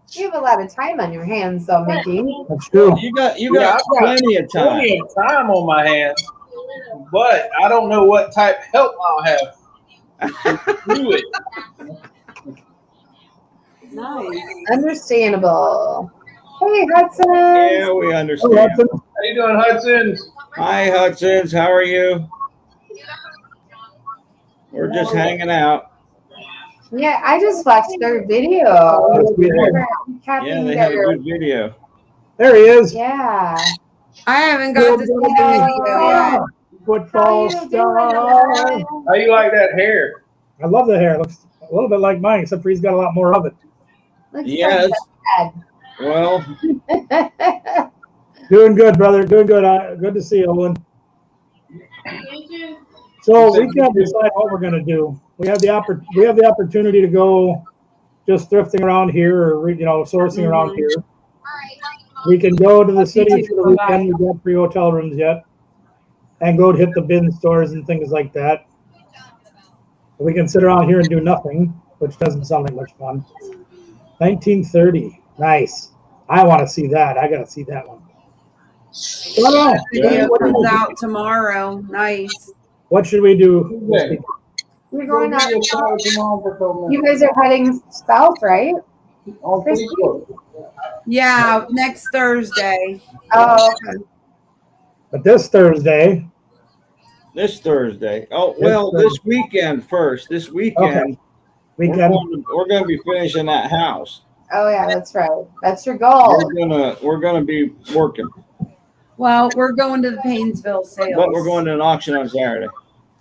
you have a lot of time on your hands, though, Mickey. That's true. You got Yeah, I've got plenty of time. Plenty of time on my hands, but I don't know what type of help I'll have to do it. Nice. Understandable. Hey, Hudson. Yeah, we Oh, understand. Hudson. How you doing, Hudson's? Hi, Hudson's. How are you? We're just hanging out. Yeah, I just watched their video. Yeah, they had a good video. There he is. Yeah. I haven't got to see the video yet. Football star. How you like that hair? I love the hair. It looks a little bit like mine, except for he's got a lot more of it. Looks Yes. like Well, that. Doing good, brother. Doing good. Good to see you, Owen. So we can't decide what we're going to do. We have the opportunity to go just thrifting around here, or sourcing around here. We can go to the city for the weekend. We've got free hotel rooms yet, and go to hit the bin stores and things like that. We can sit around here and do nothing, which doesn't sound like much fun. 1930, nice. I want to see that. I got to see that one. Video comes out tomorrow. Nice. What should we do? Yeah. You're going out. You guys are heading south, right? Yeah, next Thursday. Oh, okay. But this Thursday, this Thursday. Oh, well, this weekend first. This weekend, weekend. we're going to be finishing that house. Oh, yeah, that's right. That's your goal. We're gonna be working, Well, we're going to the Painesville sales. but we're going to an auction on Saturday.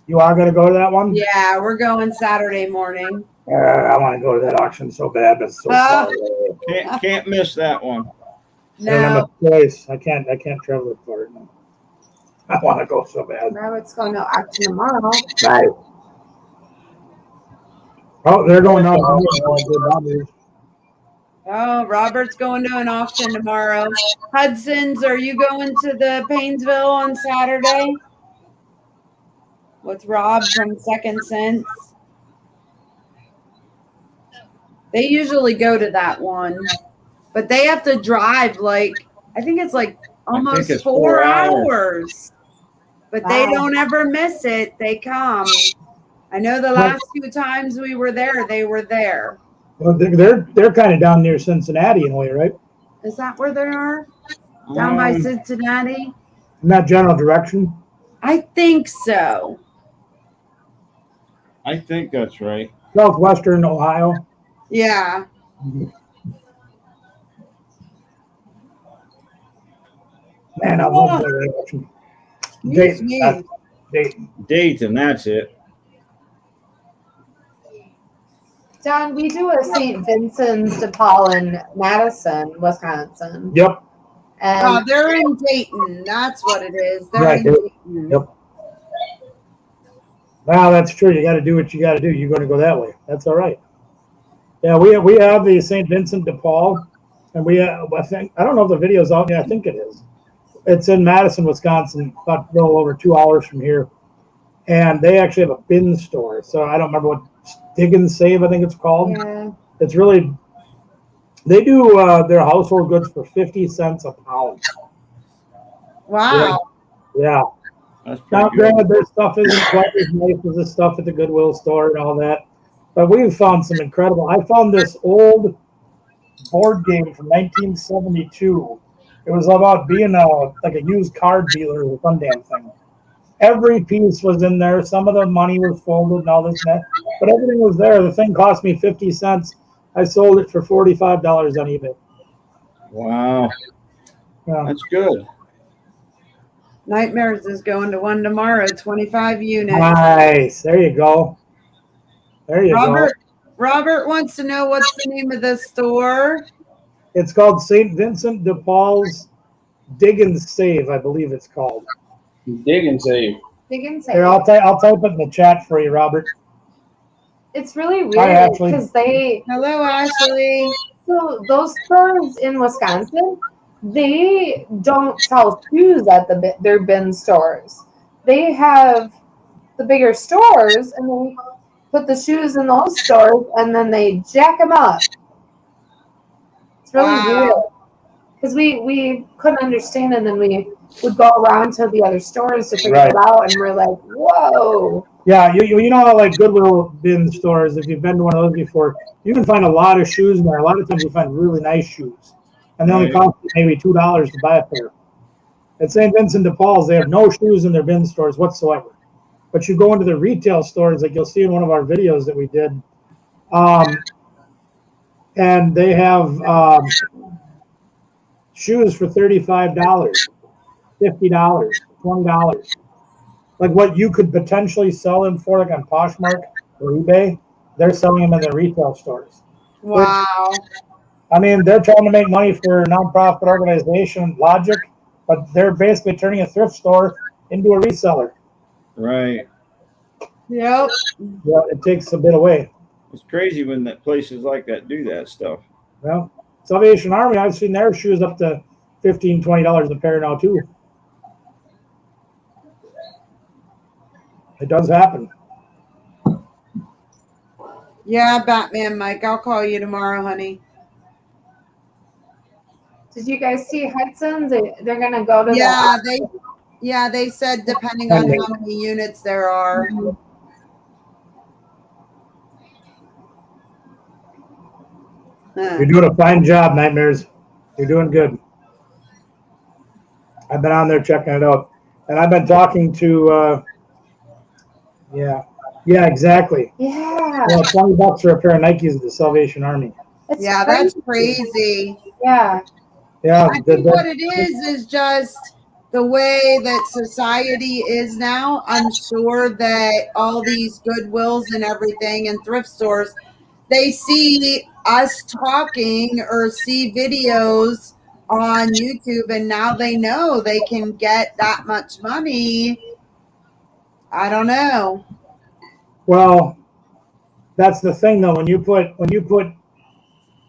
You are going to go to that one? Yeah, we're going Saturday morning. I want to go to that auction so bad, but it's so far away. Can't miss that one. I don't have No. a choice. I can't travel for it. I want to go so bad. Robert's going to auction tomorrow. Right. Oh, they're going out. Oh, Robert's going to an auction tomorrow. Hudson's, are you going to the Painesville on Saturday? With Rob from Second Sense. They usually go to that one. But they have to drive I think it's almost it's 4 4 hours. hours. But they Wow. don't ever miss it. They come. I know the last few times we were there, they were there. Well, they're kind of down near Cincinnati in a way, right? Is that where they are? Down by Cincinnati? In that general direction. I think so. I think that's right. Southwestern Ohio. Yeah. Man, I love that direction. Dayton. Dayton, that's it. Don, we do a St. Vincent's de Paul in Madison, Wisconsin. Yep. And They're in Dayton. That's what it is. They're Right. in Dayton. Yep. Well, that's true. You got to do what you got to do. You're going to go that way. That's all right. Yeah, we have the St. Vincent de Paul, and I don't know if the video's out yet. I think it is. It's in Madison, Wisconsin, about a little over 2 hours from here, and they actually have a bin store. So I don't remember what Dig and Save, I think it's called. yeah. It's really they do their household goods for 50 cents a pound. Wow. Yeah. That's Now, pretty good. granted, their stuff isn't quite as nice as the stuff at the Goodwill store and all that, but we've found some incredible. I found this old board game from 1972. It was about being like a used car dealer or some damn thing. Every piece was in there. Some of the money was folded and all this and that, but everything was there. The thing cost me 50 cents. I sold it for $45 on eBay. Wow. Yeah. That's good. Nightmares is going to one tomorrow, 25 units. Nice. There you go. There you go. Robert wants to know what's the name of the store. It's called St. Vincent de Paul's Dig and Save, I believe it's called. Dig and Save. Dig and Save. Here, I'll type it in the chat for you, Robert. It's really Hi, weird Ashley. because Hello, Ashley. so those stores in Wisconsin, they don't sell shoes at their bin stores. They have the bigger stores, and they put the shoes in those stores, and then they jack them up. It's really weird because we couldn't understand, and then we would go around to the other stores to figure it out, and we're like, whoa. Yeah, you know how like Goodwill bin stores, if you've been to one of those before, you can find a lot of shoes in there. A lot of times you find really nice shoes. And they only cost you maybe $2 to buy a pair. At St. Vincent de Paul's, they have no shoes in their bin stores whatsoever. But you go into the retail stores, like you'll see in one of our videos that we did, and they have shoes for $35, $50, $20. Like what you could potentially sell them for, like on Poshmark or eBay, they're selling them in their retail stores. Wow. I mean, they're trying to make money for a nonprofit organization, Logic, but they're basically turning a thrift store into a reseller. Right. Yep. Yeah, it takes a bit away. It's crazy when that places like that do that stuff. Well, Salvation Army, I've seen their shoes up to $15, $20 a pair now too. It does happen. Yeah, Batman Mike. I'll call you tomorrow, honey. Did you guys see Hudson's? They're gonna go to they said depending on how many units there are. You're doing a fine job, Nightmares. You're doing good. I've been on there checking it out. And I've been talking to yeah, exactly. Yeah. Yeah, $20 for a pair of Nikes at the Salvation Army. That's crazy. Yeah. Yeah. I think what it is just the way that society is now. I'm sure that all these Goodwills and everything and thrift stores, they see us talking or see videos on YouTube, and now they know they can get that much money. I don't know. Well, that's the thing though. When you put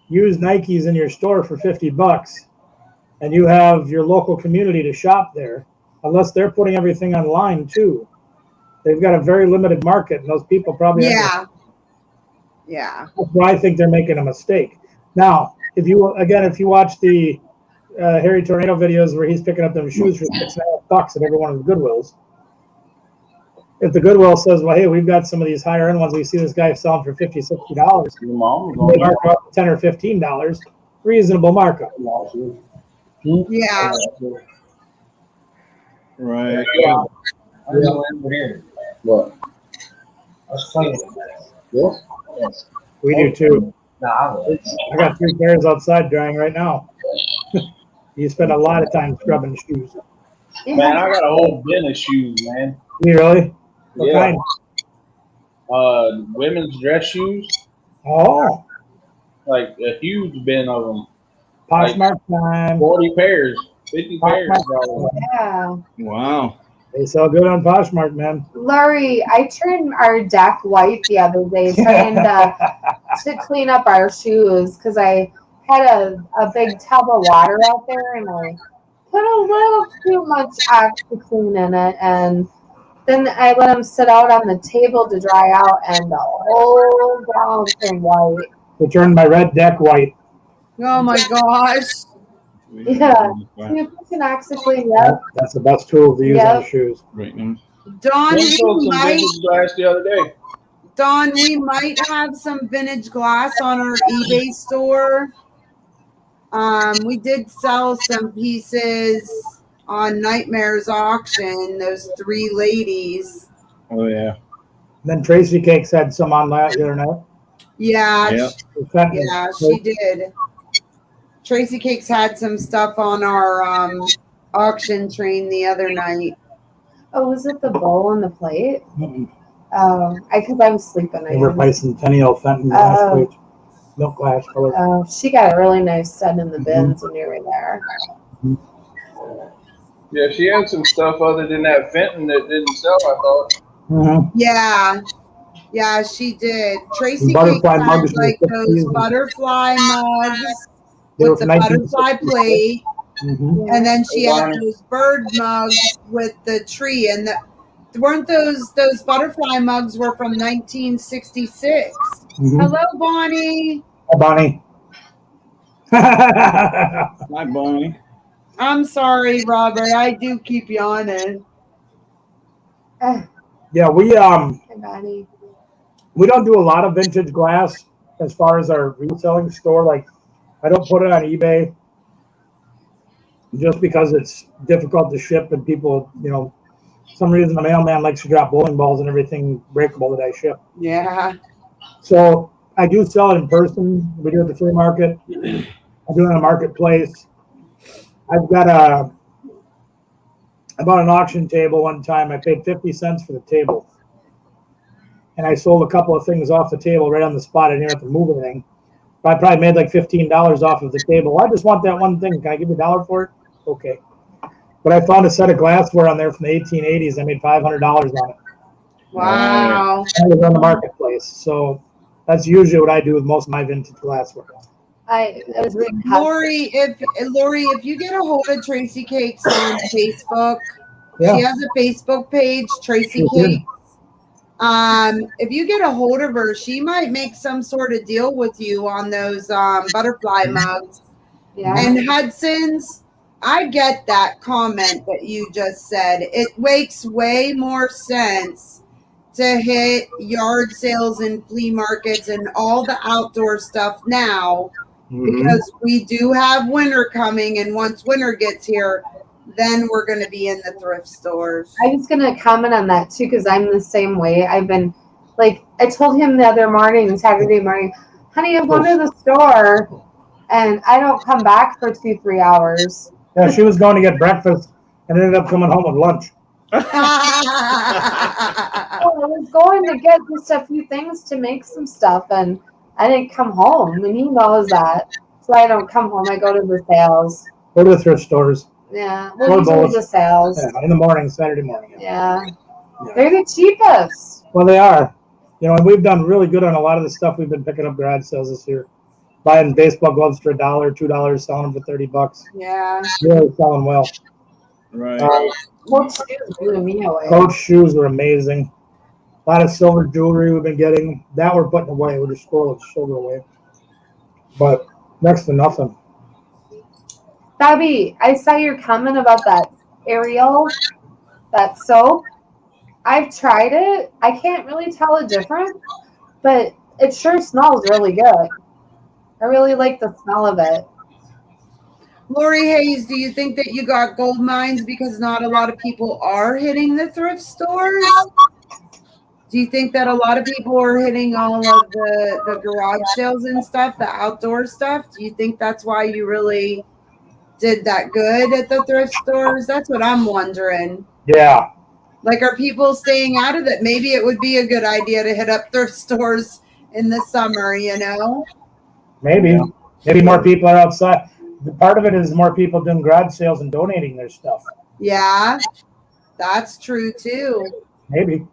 used Nikes in your store for $50, and you have your local community to shop there, unless they're putting everything online too. They've got a very limited market, and those people probably Yeah. Yeah. That's why I think they're making a mistake. Now, if you watch the Harry Tornado videos where he's picking up them shoes for $6.50 at every one of the Goodwills, if the Goodwill says, "Well, hey, we've got some of these higher end ones. We see this guy selling for $50, $60. Your mom was They mark up $10 or $15. Reasonable markup." Yeah. Right. Yeah. What? I was playing. Yes? Yes. We do too. No, I was. I got 3 pairs outside drying right now. You spend a lot of time scrubbing shoes. Man, I got a whole bin of shoes, man. You really? What Yeah. kind? Women's dress shoes, Oh, like a huge bin of them. Poshmark time. 40 pairs, 50 pairs. Poshmark. Yeah. Wow. They sell good on Poshmark, man. Lori, I turned our deck white the other day trying to clean up our shoes because I had a big tub of water out there and I put a little too much OxyClean in it, and then I let them sit out on the table to dry out, and the whole ground turned white. They turned my red deck white. Oh my gosh. Yeah. Can you put an OxyClean? Yep. That's the best tool to use on Yep. shoes. Right now. Don, I we sold some might, vintage glass the other day. Don, we might have some vintage glass on our eBay store. We did sell some pieces on Nightmares auction, those 3 ladies. Oh yeah. Then Tracy Cakes had some on the other night. Yeah, Yeah. yeah, she did. Tracy Cakes had some stuff on our auction train the other night. Oh, was it the bowl and the plate? Mm-mm. Because I was sleeping. I They were didn't- bicentennial Fenton glass plate, milk glass color. She got a really nice set in the bins when you were there. Yeah, she had some stuff other than that Fenton that didn't sell, I thought. Mm-hmm. Yeah. Yeah, she did. Tracy Cakes Butterfly had mugs from like the those 60s. butterfly mugs They were with the from butterfly 1966. plate. Mm-hmm. And then she had Wow. those bird mugs with the tree, and weren't those butterfly mugs were from 1966. Mm-hmm. Hello, Bonnie. Hi, Bonnie. Hi, Bonnie. I'm sorry, Robert. I do keep yawning. Yeah, we Hey, Bonnie. we don't do a lot of vintage glass as far as our reselling store. Like, I don't put it on eBay just because it's difficult to ship and people, some reason the mailman likes to drop bowling balls and everything breakable that I ship. Yeah. So I do sell it in person. We do it at the flea market. I do it in a marketplace. I bought an auction table one time. I paid 50 cents for the table. And I sold a couple of things off the table right on the spot. I didn't have to move anything. But I probably made like $15 off of the table. I just want that one thing. Can I give you $1 for it? Okay. But I found a set of glassware on there from the 1880s. I made $500 on it. Wow. And it was on the marketplace. So that's usually what I do with most of my vintage glassware. I was reading Lori, if you get a hold of Tracy Cakes on Facebook, Yeah. she has a Facebook page, Tracy Sure. Cakes. If you get a hold of her, she might make some sort of deal with you on those butterfly mugs. Yeah. And Hudson's, I get that comment that you just said. It makes way more sense to hit yard sales and flea markets and all the outdoor stuff now, because we do have winter coming, and once winter gets here, then we're going to be in the thrift stores. I was going to comment on that too because I'm the same way. I've been, like, I told him the other morning, Saturday morning, honey, I'm going to the store and I don't come back for 2-3 hours. Yeah, she was going to get breakfast and ended up coming home with lunch. I was going to get just a few things to make some stuff and I didn't come home, and he knows that. So I don't come home. I go to the sales. Go to the thrift stores. Yeah, Or well, usually both. the sales. Yeah, in the morning, Saturday morning. Yeah. Yeah. They're the cheapest. Well, they are. And we've done really good on a lot of the stuff we've been picking up garage sales this year. buying baseball gloves for $1, $2, selling them for $30. Yeah. Really selling well. Right. Coach shoes blew me away. Coach shoes were amazing. A lot of silver jewelry we've been getting. That we're putting away. We're just throwing silver away. But next to nothing. Bobby, I saw your comment about that Ariel, that soap. I've tried it. I can't really tell a difference, but it sure smells really good. I really like the smell of it. Lori Hayes, do you think that you got gold mines because not a lot of people are hitting the thrift stores? Do you think that a lot of people are hitting all of the garage sales and stuff, the outdoor stuff? Do you think that's why you really did that good at the thrift stores? That's what I'm wondering. Yeah. Like, are people staying out of it? Maybe it would be a good idea to hit up thrift stores in the summer, you know? Maybe. Yeah. Maybe more people are outside. The part of it is more people doing garage sales and donating their stuff. Yeah, that's true too. Maybe.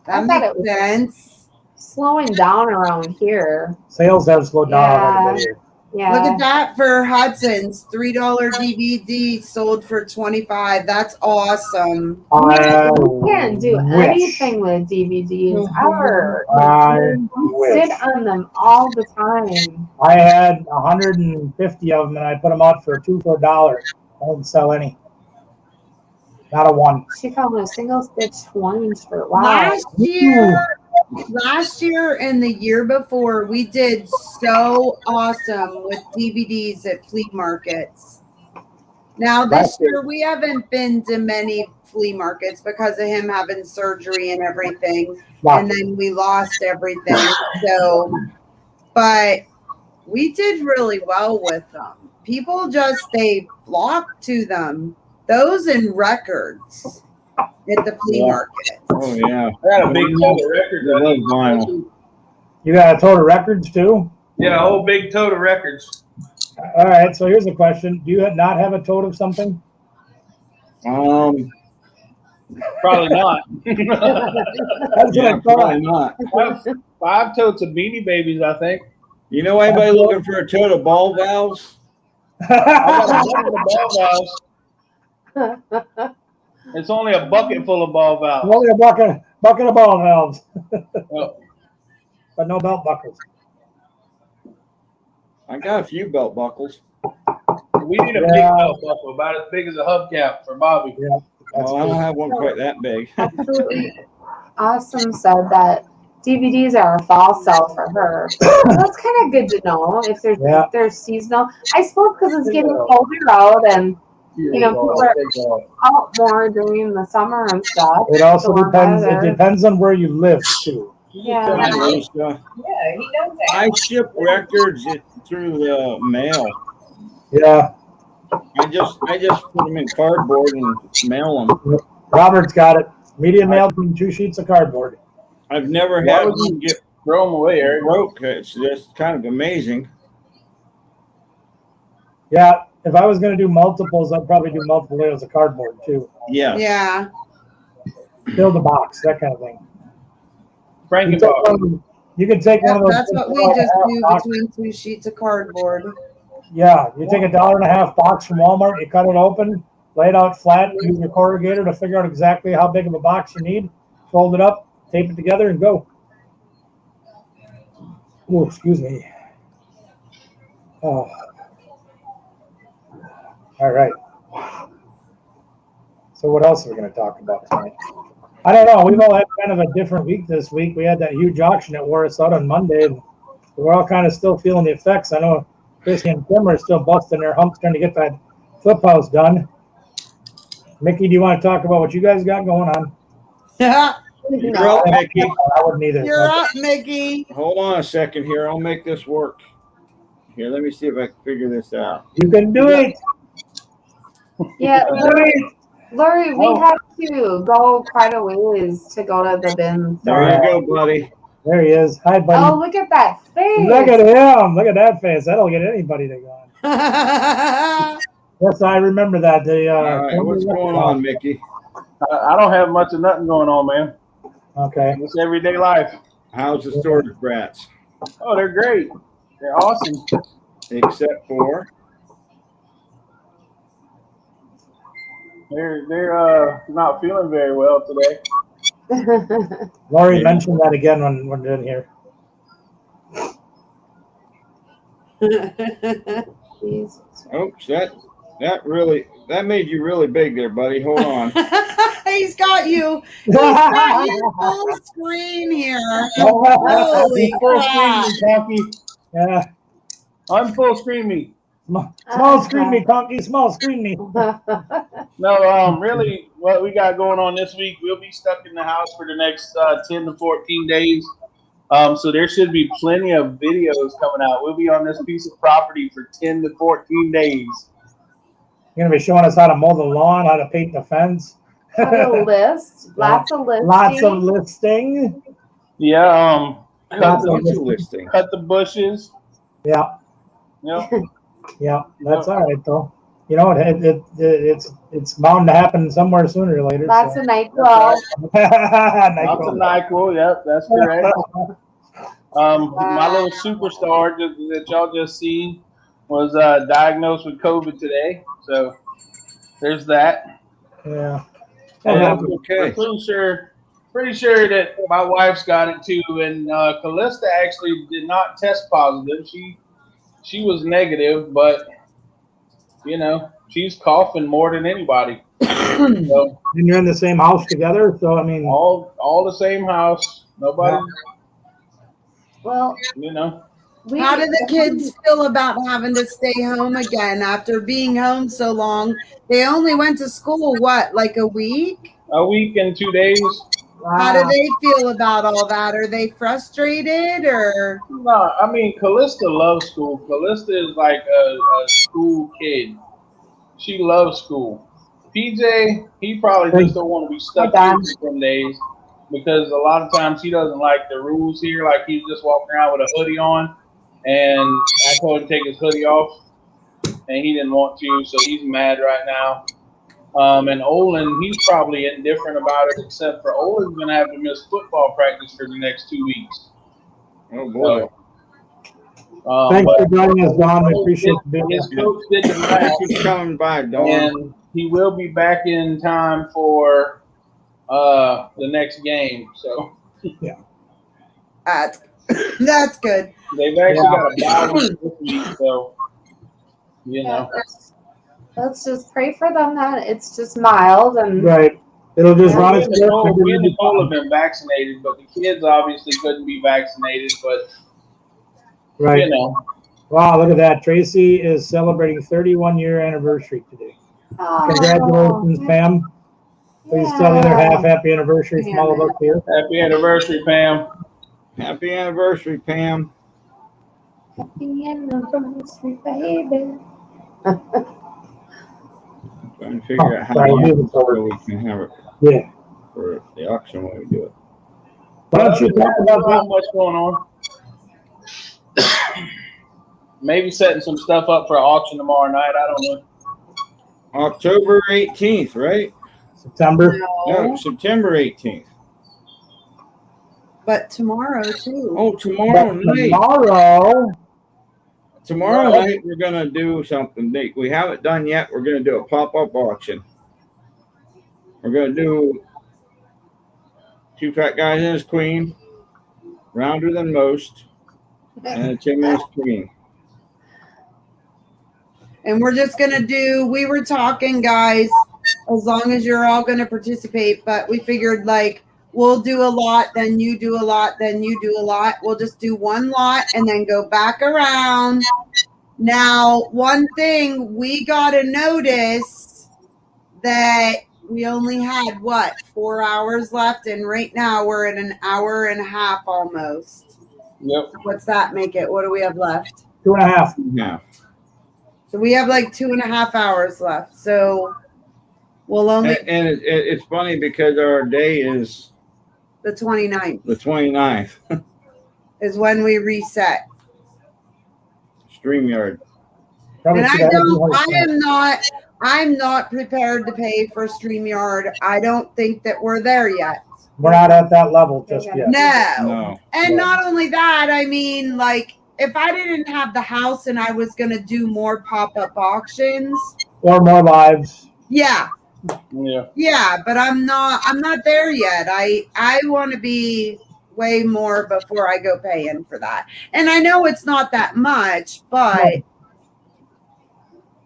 That I thought makes it was sense. slowing down around here. Sales have slowed down a little bit. Yeah. Look at that for Hudson's $3 DVD sold for $25. That's awesome. You can't do wish. anything with DVDs ever. I You wish. sit on them all the time. I had 150 of them, and I put them out for $2 for $1. I didn't sell any. Not a one. She called them a single stitch ones for wow. Last year and the year before, we did so awesome with DVDs at flea markets. Now this year we haven't been to many flea markets because of him having surgery and everything, and then we lost everything. So, but we did really well with them. People they flocked to them. Those and records at the flea market. Oh yeah. I got a big tote of records. I love vinyl. You got a total of records too? Yeah, a whole big tote of records. All right, so here's a question. Do you not have a tote of something? Probably not. That's what I thought. Probably not. I have 5 totes of Beanie Babies, I think. You know anybody looking for a tote of ball valves? I got a bucket of ball valves. It's only a bucket full of ball valves. Only a bucket of ball valves, Oh, but no belt buckles. I got a few belt buckles. we need a big belt buckle, about as big as a hubcap for Bobby. Yeah, that's Oh, I don't good. have one quite that big. Absolutely. Awesome said that DVDs are a fall sell for her. That's kind of good to know if they're seasonal. I suppose because it's getting colder out and people are out more during the summer and stuff. It also warm depends. It weather. depends on where you live too. Yeah. Yeah, he does that. I ship records through the mail. Yeah, I just put them in cardboard and mail them. Robert's got it. Medium mail between 2 sheets of cardboard. I've never Why had would one get Throw them away, Eric. broke. It's just kind of amazing. Yeah, if I was going to do multiples, I'd probably do multiple layers of cardboard too. Yeah. Yeah. Build a box, that kind of thing. Frankie You take box. you can take one of those. That's what we just do between 2 sheets of cardboard. Yeah, you take a $1.50 box from Walmart, you cut it open, lay it out flat, use your corrugator to figure out exactly how big of a box you need, fold it up, tape it together, and go. Oh, excuse me. Oh. All right. So what else are we going to talk about tonight? I don't know. We've all had kind of a different week this week. We had that huge auction that wore us out on Monday. And we're all kind of still feeling the effects. I know Chrissy and Tim are still busting their humps trying to get that flip house done. Mickey, do you want to talk about what you guys got going on? You're up, Mickey. I wouldn't either. You're up, Mickey. Hold on a second here. I'll make this work. Here, let me see if I can figure this out. You can do it. Yeah, Lori, we have to go quite a ways to go to the bins. There you go, buddy. There he is. Hi, buddy. Oh, look at that face. Look at him. Look at that face. That'll get anybody to go. Yes, I remember that. All right, what's going on, Mickey? I don't have much of nothing going on, man. Okay. It's everyday life. How's the storage brats? Oh, they're great. They're awesome. except for They're not feeling very well today. Lori Yeah. mentioned that again when we're in here. oops, that made you really big there, buddy. Hold on. He's got you. He's got you full screen here. Holy Full crap. screen me, Conky. Yeah. I'm full screen me. Small screen me, Conky. Small screen me. No, really, what we got going on this week, we'll be stuck in the house for the next 10 to 14 days. So there should be plenty of videos coming out. We'll be on this piece of property for 10 to 14 days. You're gonna be showing us how to mow the lawn, how to paint the fence. How to list. Lots of listing. Lots of listing. Yeah, Lots of Lots of listing. cut the bushes. Yeah, Yep. yeah. That's all right though. You know, it's bound to happen somewhere sooner or later. Lots so. of NyQuil. Lots of NyQuil. Yep, that's correct. My little superstar that y'all just seen was diagnosed with COVID today. So there's that. Yeah. Oh, Yeah. that's okay. I'm pretty sure that my wife's got it too. And Callista actually did not test positive. She was negative, but you know, she's coughing more than anybody. So And you're in the same house together, so I mean, all the same house. Nobody, Well, you know. How do the kids feel about having to stay home again after being home so long? They only went to school, what, like a week? A week and 2 days. How do they feel about all that? Are they frustrated or? No, I mean, Callista loves school. Callista is like a school kid. She loves school. PJ, he probably just don't want to be stuck here for some days because a lot of times he doesn't like the rules here. Like he's just walking around with a hoodie on, and I told him to take his hoodie off, and he didn't want to, so he's mad right now. And Olin, he's probably indifferent about it, except for Olin's going to have to miss football practice for the next 2 weeks. Oh boy. thanks for joining us, Don. We appreciate you. His coach did the math, Thanks for coming by, Dawn. and he will be back in time for the next game. So That's good. they've actually got a bye week this week, so you know. let's just pray for them that it's just mild and Right. It'll just run Me its and course. Nicole, me and Nicole have been vaccinated, but the kids obviously couldn't be vaccinated. But Right. you know, Wow, look at that. Tracy is celebrating 31-year anniversary today. Congratulations, Pam. Please tell the other half happy anniversary from all of us here. happy anniversary, Pam. Happy anniversary, Pam. Happy anniversary, baby. Trying to figure out how Sorry, to use moving it so forward. we can have it Yeah. for the auction when we do it. Why don't you talk about Not that? much going on. Maybe setting some stuff up for auction tomorrow night. I don't know. October 18th, right? September? No, September 18th. But tomorrow too. Oh, tomorrow night. Tomorrow night we're gonna do something big. We haven't done yet. We're gonna do a pop-up auction. We're gonna do two fat guys and his queen, rounder than most, and a 10-minute queen. And we're just going to do, we were talking, guys, as long as you're all going to participate, but we figured like we'll do a lot, then you do a lot, then you do a lot. We'll just do one lot and then go back around. Now, one thing, we got a notice that we only had, 4 hours left? And right now we're at an hour and a half almost. Yep. What's that make it? What do we have left? 2.5. Yeah. So we have like 2.5 hours left. So we'll only And it's funny because our day is the 29th the 29th. is when we reset. StreamYard. And I'm not prepared to pay for StreamYard. I don't think that we're there yet. We're not at that level just yet. No. No. And not only that, I mean, like, if I didn't have the house and I was gonna do more pop-up auctions, Or more lives. yeah, Yeah. but I'm not there yet. I want to be way more before I go paying for that. And I know it's not that much, but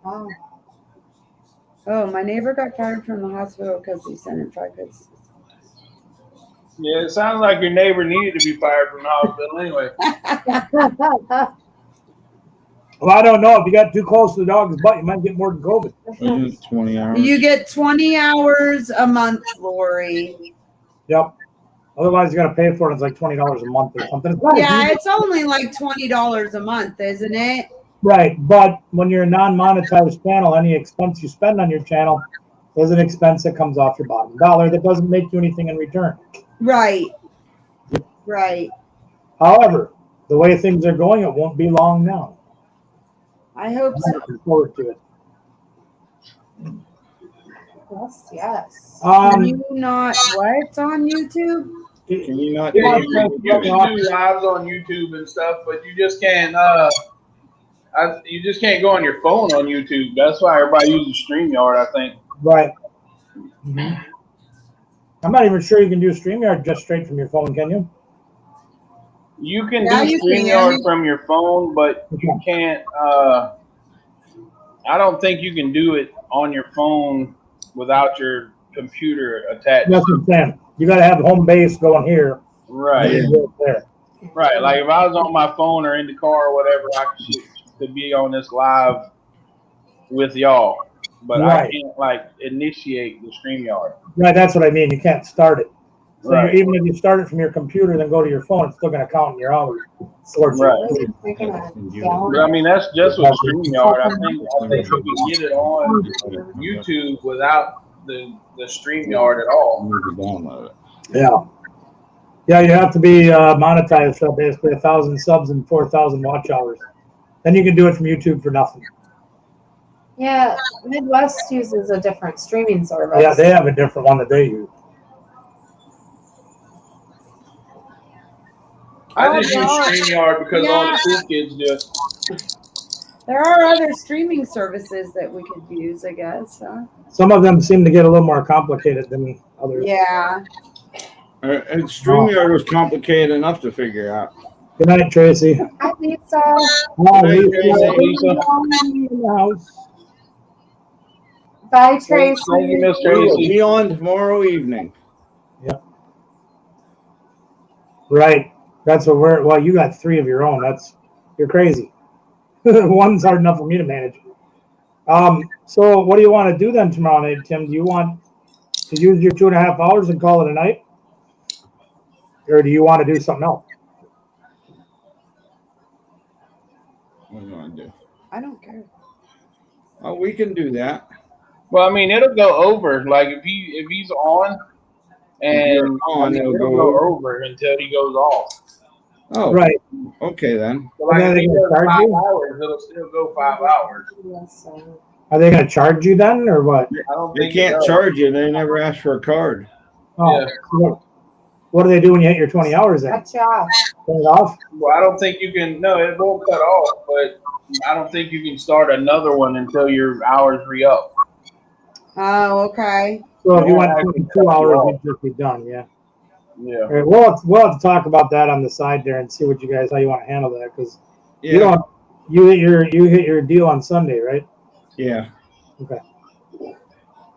oh, my neighbor got fired from the hospital because he sent in 5 kids. Yeah, it sounds like your neighbor needed to be fired from the hospital anyway. Well, I don't know. If you got too close to the dog's butt, you might get more than COVID. Isn't it 20 hours? You get 20 hours a month, Lori. Yep. Otherwise, you got to pay for it. It's like $20 a month or something. It's not a Yeah, huge- it's only like $20 a month, isn't it? Right. But when you're a non-monetized channel, any expense you spend on your channel is an expense that comes off your bottom dollar that doesn't make you anything in return. Right. Right. However, the way things are going, it won't be long now. I hope I'm so. looking forward to it. Yes. Can you not what on YouTube? Can you not Yeah, do you can do lives on YouTube and stuff, but you just can't. You just can't go on your phone on YouTube. That's why everybody uses StreamYard, I think. Right. Mm-hmm. I'm not even sure you can do StreamYard just straight from your phone, can you? You can Yeah, do you StreamYard can. from your phone, but you can't. I don't think you can do it on your phone without your computer attached. That's what I'm saying. You got to have home base going here. Right. and then there. Right. Like if I was on my phone or in the car or whatever, I could be on this live with y'all. But I Right. can't like initiate the StreamYard. Right, that's what I mean. You can't start it. So Right. even if you start it from your computer, then go to your phone, it's still going to count in your hours. Right. But I mean, that's just with StreamYard. I think you can get it on YouTube without the StreamYard at all. Yeah. Yeah, you have to be monetized, so basically 1,000 subs and 4,000 watch hours. Then you can do it from YouTube for nothing. Yeah, Midwest uses a different streaming service. Yeah, they have a different one that they use. I just use no. StreamYard because all Yeah. the cool kids do it. There are other streaming services that we could use, I guess. Huh? Some of them seem to get a little more complicated than others. Yeah. And StreamYard was complicated enough to figure out. Good night, Tracy. Hi, Lisa. Hi, Good night, Lisa. Lisa. In the house. Bye, Tracy. Thank you, Miss We will Tracy. be on tomorrow evening. Right. That's what we're, well, you got 3 of your own. You're crazy. One's hard enough for me to manage. So what do you want to do then tomorrow night, Tim? Do you want to use your 2.5 hours and call it a night? Or do you want to do something else? What do you want to do? I don't care. Oh, we can do that. Well, I mean, it'll go over. Like if he's on, and you're on, it'll it'll go go over until he goes off. Oh, Right. okay then. So like And then if he they does charge 5 you? hours, it'll still go 5 hours. Are they going to charge you then or what? I don't They think can't it does. charge you. They never ask for a card. Oh, Yeah. what do they do when you hit your 20 hours then? Cut you off. Turn it off? Well, I don't think you can. No, it won't cut off. But I don't think you can start another one until your hours re-up. Oh, okay. So if you Yeah, went I can 22 cut you hours, off. you'd just be done, yeah. Yeah. All right, we'll have to talk about that on the side there and see what you guys, how you want to handle that, because Yeah. you hit your deal on Sunday, right? Yeah. Okay.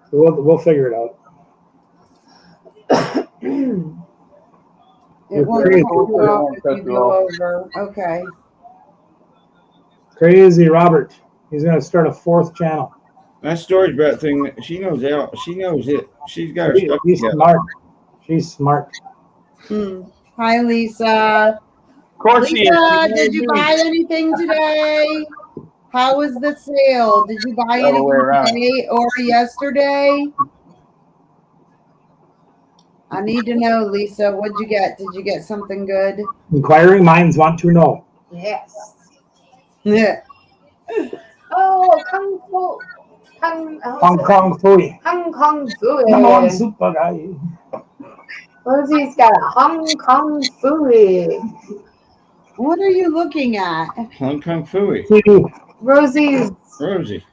So we'll figure it out. It won't crazy. cut you off if you go over. Okay. Crazy Robert. He's gonna start a 4th channel. That storage bet thing, she knows it. She knows it. She's got her stuff He's together. smart. She's smart. Hi, Lisa. Of course he Lisa, is. did you buy anything today? How was the sale? Did you buy Other way anything around. today or yesterday? I need to know, Lisa. What'd you get? Did you get something good? Inquiring minds want to know. Yes. Yeah. Oh, Kung Fu. Hong Kong food. Hong Kong food. Come on, super guy. Rosie's got a Hong Kong food. What are you looking at? Hong Kong Fooey. TV. Rosie's. Rosie.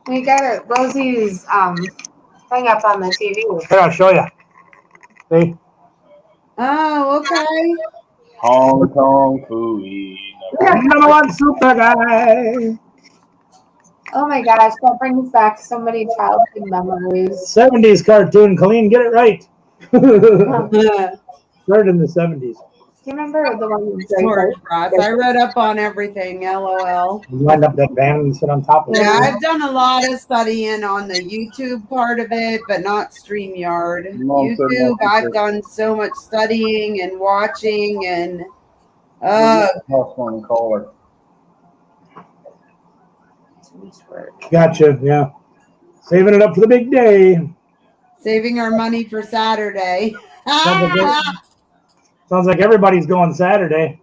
We got it. Rosie's thing up on the TV. Here, I'll show you. See? Oh, okay. Hong Kong Fooey. Number one super guy. Oh my gosh, that brings back so many childhood memories. 70s cartoon, Colleen, get it right. Started in the 70s. Do you remember the one with Storage brats. I read up on everything. LOL. You wind up that band and sit on top of it. Yeah, I've done a lot of studying on the YouTube part of it, but not StreamYard. YouTube, I've done so much studying and watching and caller. Gotcha, yeah. Saving it up for the big day. saving our money for Saturday. Sounds like everybody's going Saturday.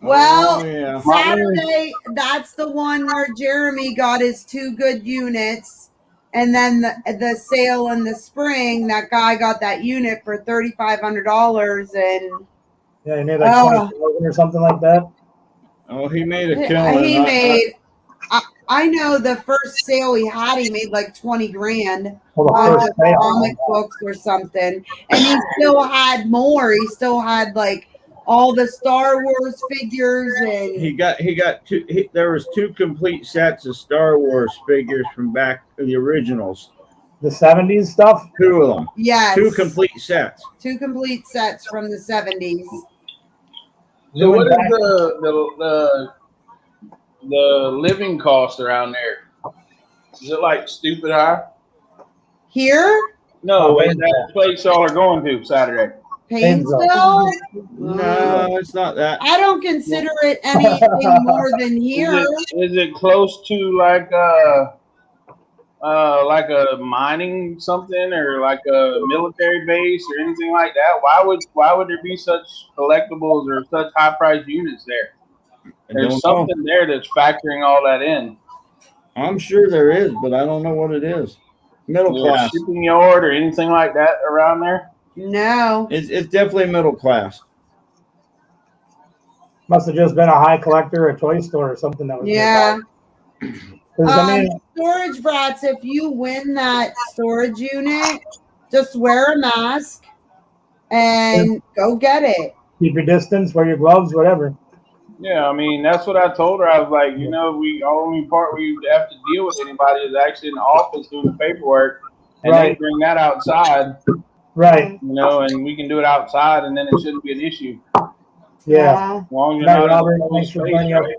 Well, Oh, yeah. Saturday, that's the one where Jeremy got his 2 good units. And then the sale in the spring, that guy got that unit for $3,500. And Yeah, you made like 20,000 or something like that. Oh, he made a killing. he made, I know the first sale he had, he made like 20 grand Well, the on first the sale. comic books or something. And he still had more. He still had like all the Star Wars figures and He got two. There was 2 complete sets of Star Wars figures from back the originals. The 70s stuff? 2 of them. yes, 2 complete sets. 2 complete sets from the 70s. So what is the living cost around there? Is it like stupid high? Here, No, in that place y'all are going to Saturday. Painesville. No, it's not that. I don't consider it anything more than here. Is it close to like a mining something or like a military base or anything like that? Why would there be such collectibles or such high priced units there? There's something there that's factoring all that in. I'm sure there is, but I don't know what it is. Middle class. Shipping yard or anything like that around there? No. It's definitely middle class. Must have just been a high collector, a toy store, or something that was. Yeah. I mean, Storage brats, if you win that storage unit, just wear a mask and go get it. keep your distance, wear your gloves, whatever. Yeah, I mean, that's what I told her. I was like, the only part where you have to deal with anybody is actually in the office doing the paperwork, and then bring that outside. Right. And we can do it outside, and then it shouldn't be an issue. Yeah. As long as you're not in the space, right?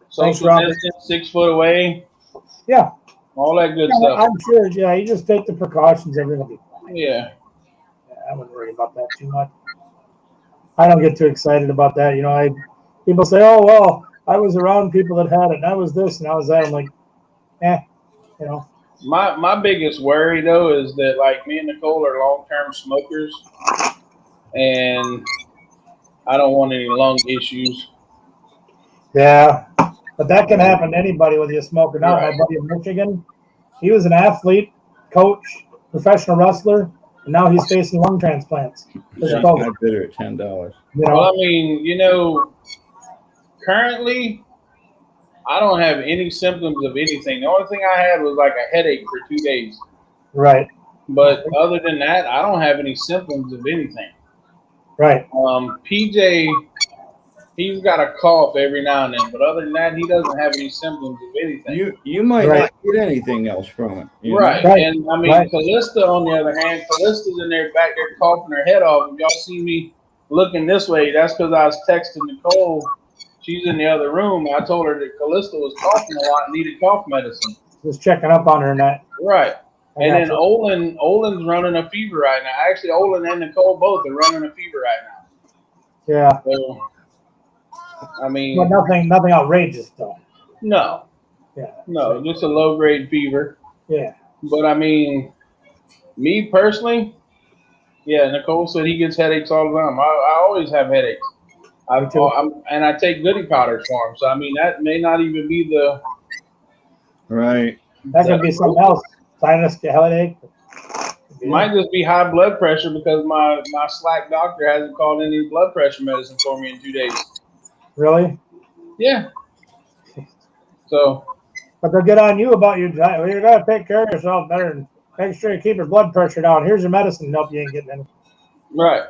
Social distance, 6 foot away. Yeah. All that good stuff. I'm sure. Yeah, you just take the precautions. Everything will be fine. Yeah. I wouldn't worry about that too much. I don't get too excited about that. People say, "Oh well, I was around people that had it, and I was this, and I was that." I'm like, My biggest worry though is that like me and Nicole are long-term smokers, and I don't want any lung issues. Yeah, but that can happen to anybody whether you smoke or not. My buddy in Michigan, he was an athlete, coach, professional wrestler, and now he's facing lung transplants. I bid her at $10. Well, I mean, currently I don't have any symptoms of anything. The only thing I had was like a headache for 2 days. Right. But other than that, I don't have any symptoms of anything. Right. PJ, he's got a cough every now and then, but other than that, he doesn't have any symptoms of anything. You might not get anything else from it. Right. And I mean, Callista, on the other hand, Callista's in there back there coughing her head off. If y'all see me looking this way, that's because I was texting Nicole. She's in the other room. I told her that Callista was coughing a lot and needed cough medicine. Just checking up on her and that. Right. And then Olin's running a fever right now. Actually, Olin and Nicole both are running a fever right now. Yeah. So, I mean, but nothing outrageous though. No. Yeah. No, just a low grade fever. Yeah. But I mean, me personally, yeah, Nicole said he gets headaches all the time. I always have headaches. And I take goody powders for him. So I mean, that may not even be the right. That could be something else. Sinus headache. Might just be high blood pressure because my slack doctor hasn't called any blood pressure medicine for me in 2 days. Really? Yeah. So. But they'll get on you about your diet. Well, you gotta take care of yourself better and make sure you keep your blood pressure down. Here's your medicine. Nope, you ain't getting any. Right.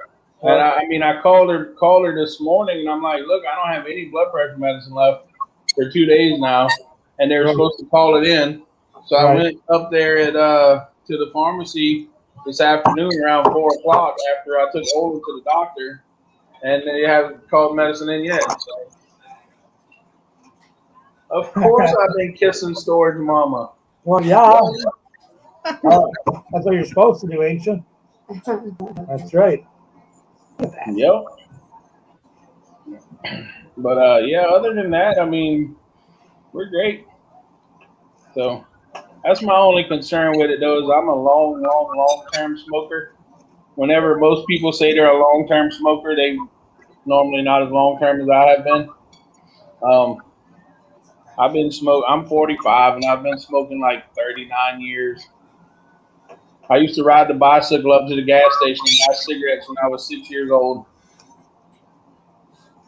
And I called her this morning, and I'm like, look, I don't have any blood pressure medicine left for 2 days now, and they were supposed to call it in. So I went up there to the pharmacy this afternoon around 4:00 after I took Olin to the doctor, and they haven't called medicine in yet. So. Of course, I've been kissing storage mama. Well, yeah. That's what you're supposed to do, ain't you? That's right. Yep. But yeah, other than that, I mean, we're great. So that's my only concern with it, though, is I'm a long-term smoker. Whenever most people say they're a long-term smoker, they normally not as long-term as I have been. I've been smoking. I'm 45, and I've been smoking like 39 years. I used to ride the bicycle up to the gas station and buy cigarettes when I was 6 years old.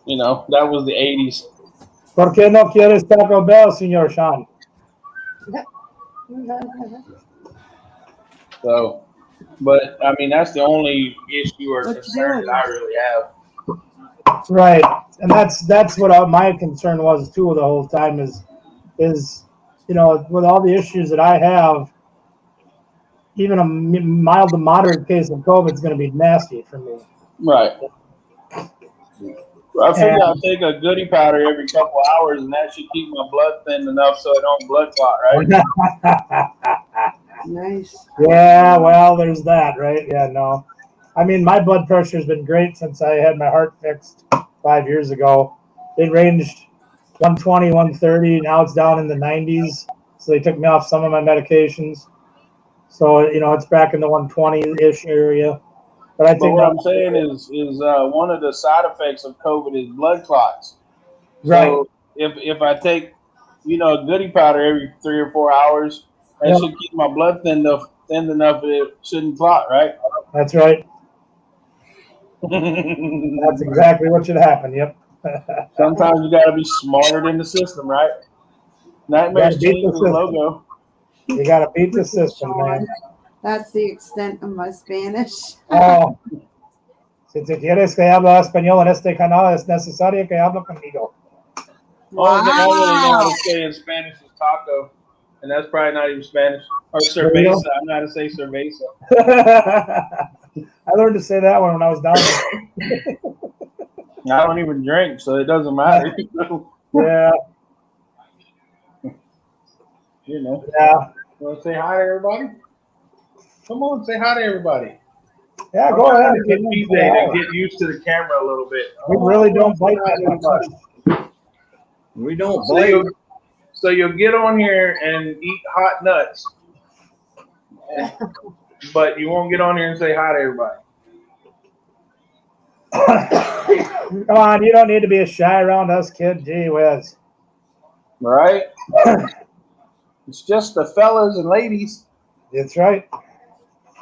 You know, that was the 80s. ¿Por qué no quieres Taco Bell, Señor Sean? So, but I mean, that's the only issue or concern that I really have. Right, and that's what my concern was too the whole time is you know, with all the issues that I have, even a mild to moderate case of COVID is going to be nasty for me. Right. I figure I'll take a goody powder every couple hours, and that should keep my blood thin enough so it don't blood clot, right? Nice. Yeah, well, there's that, right? Yeah, no. I mean, my blood pressure has been great since I had my heart fixed 5 years ago. It ranged 120, 130. Now it's down in the 90s. So they took me off some of my medications. So, you know, it's back in the 120-ish area. But I think what I'm saying is one of the side effects of COVID is blood clots. Right. So if I take, you know, a goody powder every 3 or 4 hours, that should keep my blood thin enough that it shouldn't clot, right? That's right. That's exactly what should happen. Yep. Sometimes you got to be smarter than the system, right? Nightmares change the logo. You got to beat the system, man. That's the extent of my Spanish. Oh. Si te quieres que hable español en este canal, es necesario que hable conmigo. All I really know how to say in Spanish is taco, and that's probably not even Spanish. Or cerveza. I know how to say cerveza. I learned to say that one when I was down there. I don't even drink, so it doesn't matter. Yeah. You know. Yeah. You want to say hi to everybody? Come on, say hi to everybody. Yeah, go ahead. Get PJ to get used to the camera a little bit. We really don't bite that much. We don't bite. So you'll get on here and eat hot nuts, but you won't get on here and say hi to everybody. Come on, you don't need to be shy around us, kid. Gee whiz. Right? It's just the fellas and ladies. That's right.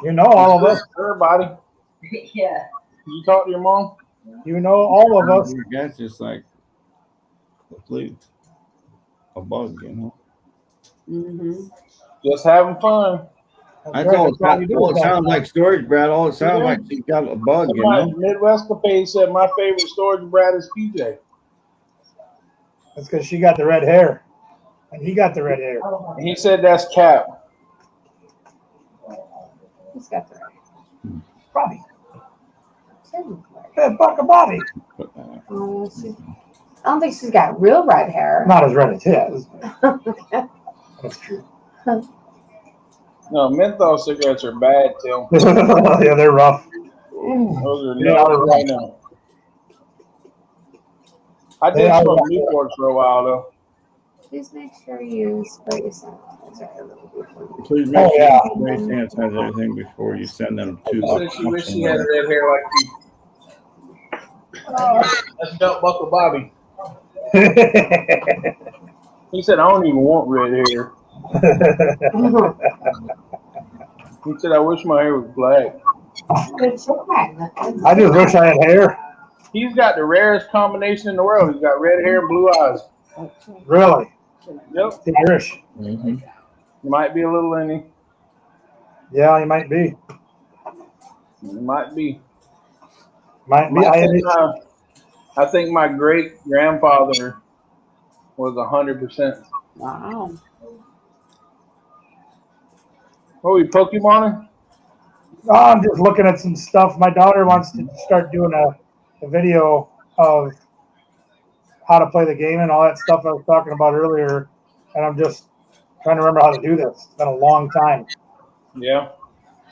You know all of us. Everybody. Yeah. You talk to your mom? You know all of us. That's just like a bug, you know. Mm-hmm. Just having fun. That's all it sounds like, storage, Brad. All it sounds like she's got a bug, you know. Midwest Capade said my favorite storage Brad is PJ. That's because she got the red hair. And he got the red hair. He said that's Cap. Who's got the red? Bobby. Hey, Bobby. I don't think she's got real red hair. Not as red as his. That's true. No, menthol cigarettes are bad, Tim. Yeah, they're rough. Those are not right now. I did smoke Newports for a while, though. Please make sure you spray your sanitizer a little before you. Please make sure you spray sanitize everything before you send them to She said she wished she had red hair like you. That's Belt Buckle Bobby. He said, I don't even want red hair. He said, I wish my hair was black. It's okay. I just wish I had hair. He's got the rarest combination in the world. He's got red hair and blue eyes. Really? Yep. He's Irish. Might be a little in him. Yeah, he might be. Might be. Might be. I think my great grandfather was 100%. Wow. What are we Pokemoning? Oh, I'm just looking at some stuff. My daughter wants to start doing a video of how to play the game and all that stuff I was talking about earlier. And I'm just trying to remember how to do this. It's been a long time. Yeah.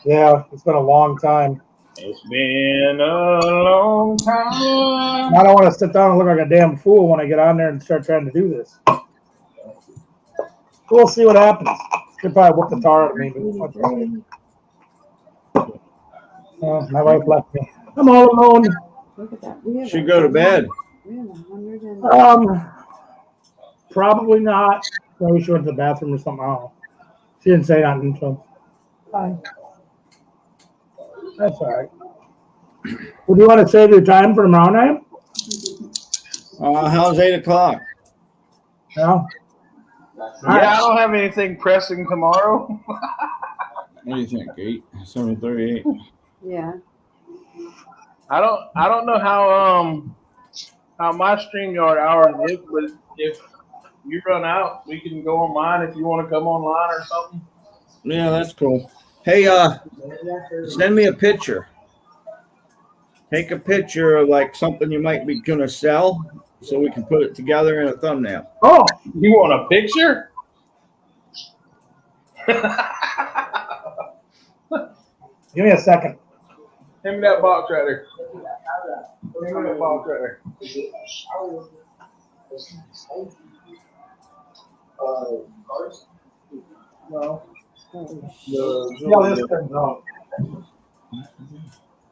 Yeah, it's been a long time. It's been a long time. I don't want to sit down and look like a damn fool when I get on there and start trying to do this. We'll see what happens. Could probably whoop the tar out of me. But my wife left me. I'm all alone. Look at that. We have Should go to bed. We have 100 and... Probably not. Maybe she went to the bathroom or something. I don't know. She didn't say nothing, so fine. That's all right. Would you want to save your time for tomorrow night? How's 8 o'clock? No. Yeah, I don't have anything pressing tomorrow. What do you think? 7:38. Yeah. I don't know how my StreamYard hours is, but if you run out, we can go online if you want to come online or something. Yeah, that's cool. Hey, send me a picture. Take a picture of like something you might be gonna sell, so we can put it together in a thumbnail. Oh, you want a picture? Give me a second. Hand me that box right there. Hand me that box right there. No. Yeah, this thing's on.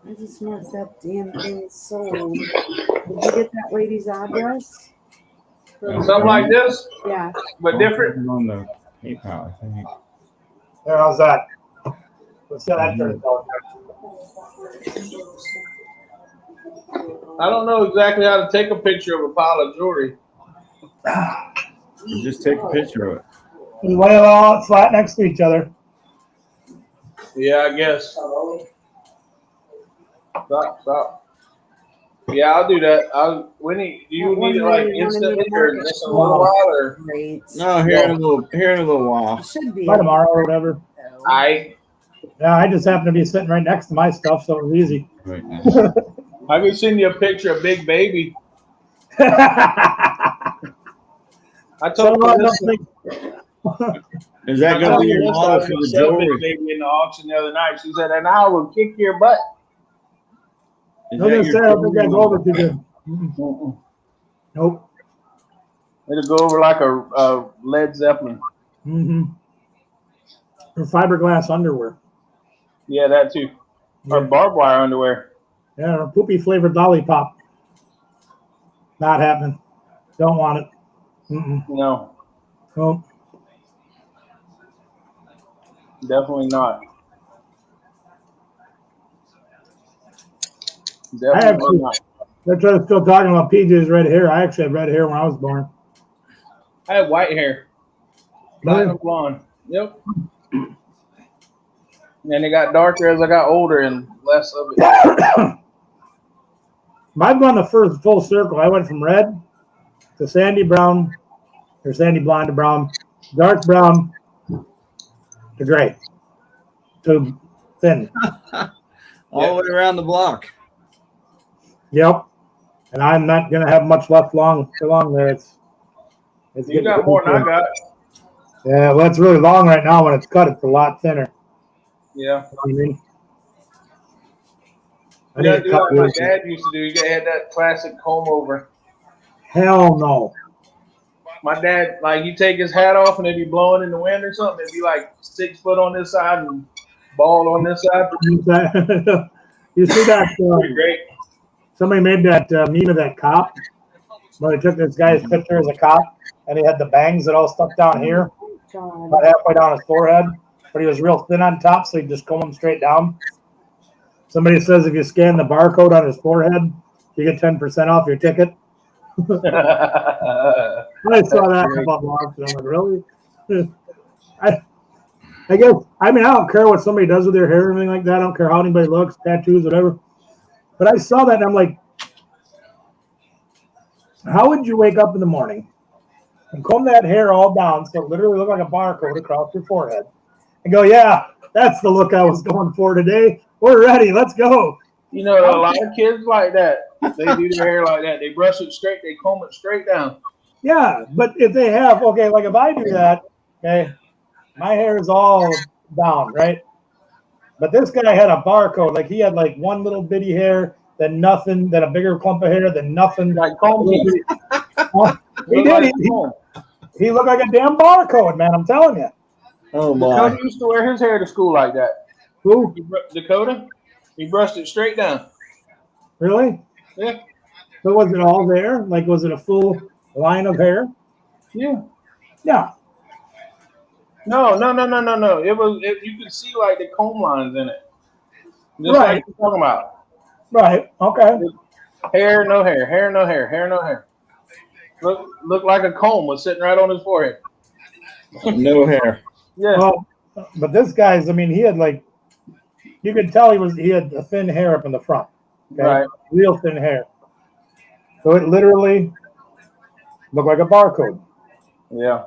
I just marked that damn thing sold. Did you get that lady's address? Something like this, Yeah. but different. On the PayPal, I think. There, how's that? Let's see how that turns out. I don't know exactly how to take a picture of a pile of jewelry. You just take a picture of it. You lay it all out flat next to each other. Yeah, I guess. Stop. Yeah, I'll do that. Do you need it like instantly or just a little while or? No, here in a little while. It should be. By tomorrow or whatever. Yeah, I just happen to be sitting right next to my stuff, so it was easy. Right now. I can send you a picture of Big Baby. I told Is that going to be your model for the jewelry? Big Baby in the auction the other night. She said, and I will kick your butt. I was gonna say, I don't think I'd go over too good. Nope. It'll go over like a Led Zeppelin. Mm-hmm. Or fiberglass underwear. Yeah, that too. Or barbed wire underwear. Yeah, or poopy flavored lollipop. Not happening. Don't want it. Mm-mm. No, Nope. definitely not. I actually, that's why I'm still talking about PJ's red hair. I actually had red hair when I was born. I had white hair. Really? Black and blonde. Yep. And it got darker as I got older and less of it. I've gone the first full circle. I went from red to sandy brown, or sandy blonde to brown, dark brown to gray, to thin. All the way around the block. Yep. And I'm not going to have much left long there. It's You got more than I got. Yeah, well, it's really long right now. When it's cut, it's a lot thinner. Yeah. You know what I mean? I You need gotta to do cut like my yours. dad used to do. You gotta have that classic comb over. Hell no. My dad, like, he'd take his hat off and it'd be blowing in the wind or something. It'd be like 6 foot on this side and bald on this side. You see that? Pretty great. Somebody made that meme of that cop. Where they took this guy's picture as a cop, and he had the bangs that all stuck down here, about halfway down his forehead. but he was real thin on top, so he just comb him straight down. Somebody says if you scan the barcode on his forehead, you get 10% off your ticket. I saw that in a couple months, and I'm like, really? I guess, I mean, I don't care what somebody does with their hair or anything like that. I don't care how anybody looks, tattoos, whatever. But I saw that, and I'm like, how would you wake up in the morning and comb that hair all down so it literally looked like a barcode across your forehead and go, yeah, that's the look I was going for today. We're ready. Let's go. You know, a lot of kids like that. They do their hair like that. They brush it straight. They comb it straight down. Yeah, but if they have, okay, like if I do that, okay, my hair is all down, right? But this guy had a barcode. Like he had like one little bitty hair, then nothing, then a bigger clump of hair, then nothing. Like comb teeth. He did. He looked like a damn barcode, man. I'm telling you. Oh Dakota my! used to wear his hair to school like that. Who? Dakota? He brushed it straight down. Really? Yeah. So was it all there? Like, was it a full line of hair? Yeah. Yeah. No. It was. You could see like the comb lines in it. Just Right. like you're talking about. Right. Okay. Hair, no hair. Hair, no hair. Hair, no hair. Look like a comb was sitting right on his forehead. No hair. Yeah. Well, but this guy's, I mean, he had like, you could tell he had a thin hair up in the front. Okay? Right. Real thin hair. So it literally looked like a barcode. Yeah.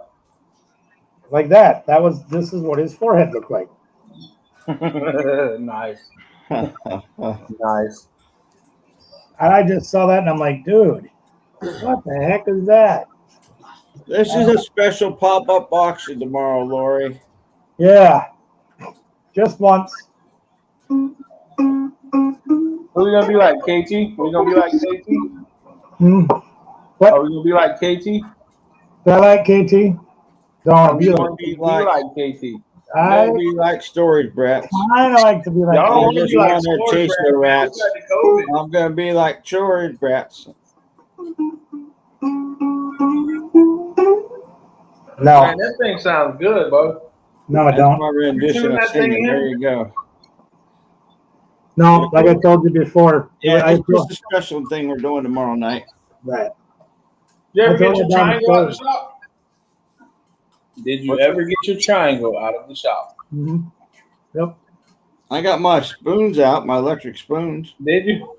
Like that. This is what his forehead looked like. Nice. Nice. And I just saw that and I'm like, dude, what the heck is that? This is a special pop-up auction tomorrow, Lori. Yeah. Just once. Who we gonna be like, KT? We gonna be like KT? What? Are we gonna be like KT? Do I like KT? Don't We be gonna like. be like KT. I Don't be like storage brats. kind of like to be like. Y'all I don't KT. wanna just be like want to storage chase the rats. rats. We got the COVID. I'm gonna be like storage brats. No, Man, that thing sounds good, bud. no, I That's don't. my rendition tune of that thing singing. in? There you go. No, like I told you before. Yeah, I it's just a special thing we're doing tomorrow night. right. Did you ever That's get all your I've done triangle out of the before. shop? Did you ever get your triangle out of the shop? Mm-hmm. Yep. I got my spoons out, my electric spoons. Did you?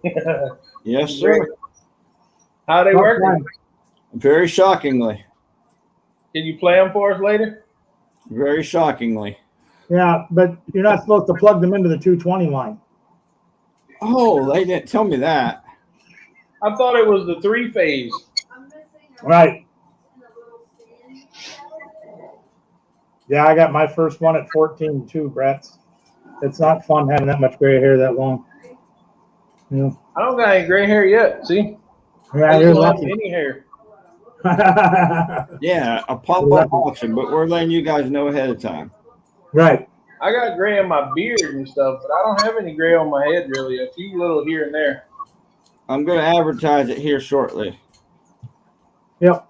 Yes, sir. How they working? Very shockingly. Can you play them for us later? Very shockingly. Yeah, but you're not supposed to plug them into the 220 line. Oh, they didn't tell me that. I thought it was the 3-phase. Right. Yeah, I got my first one at 14 too, Brett. It's not fun having that much gray hair that long. Yeah. I don't got any gray hair yet. See? Yeah, I you're don't have lucky. any hair. Yeah, a pop-up auction, but we're letting you guys know ahead of time. Right. I got gray in my beard and stuff, but I don't have any gray on my head really. A few little here and there. I'm going to advertise it here shortly. Yep.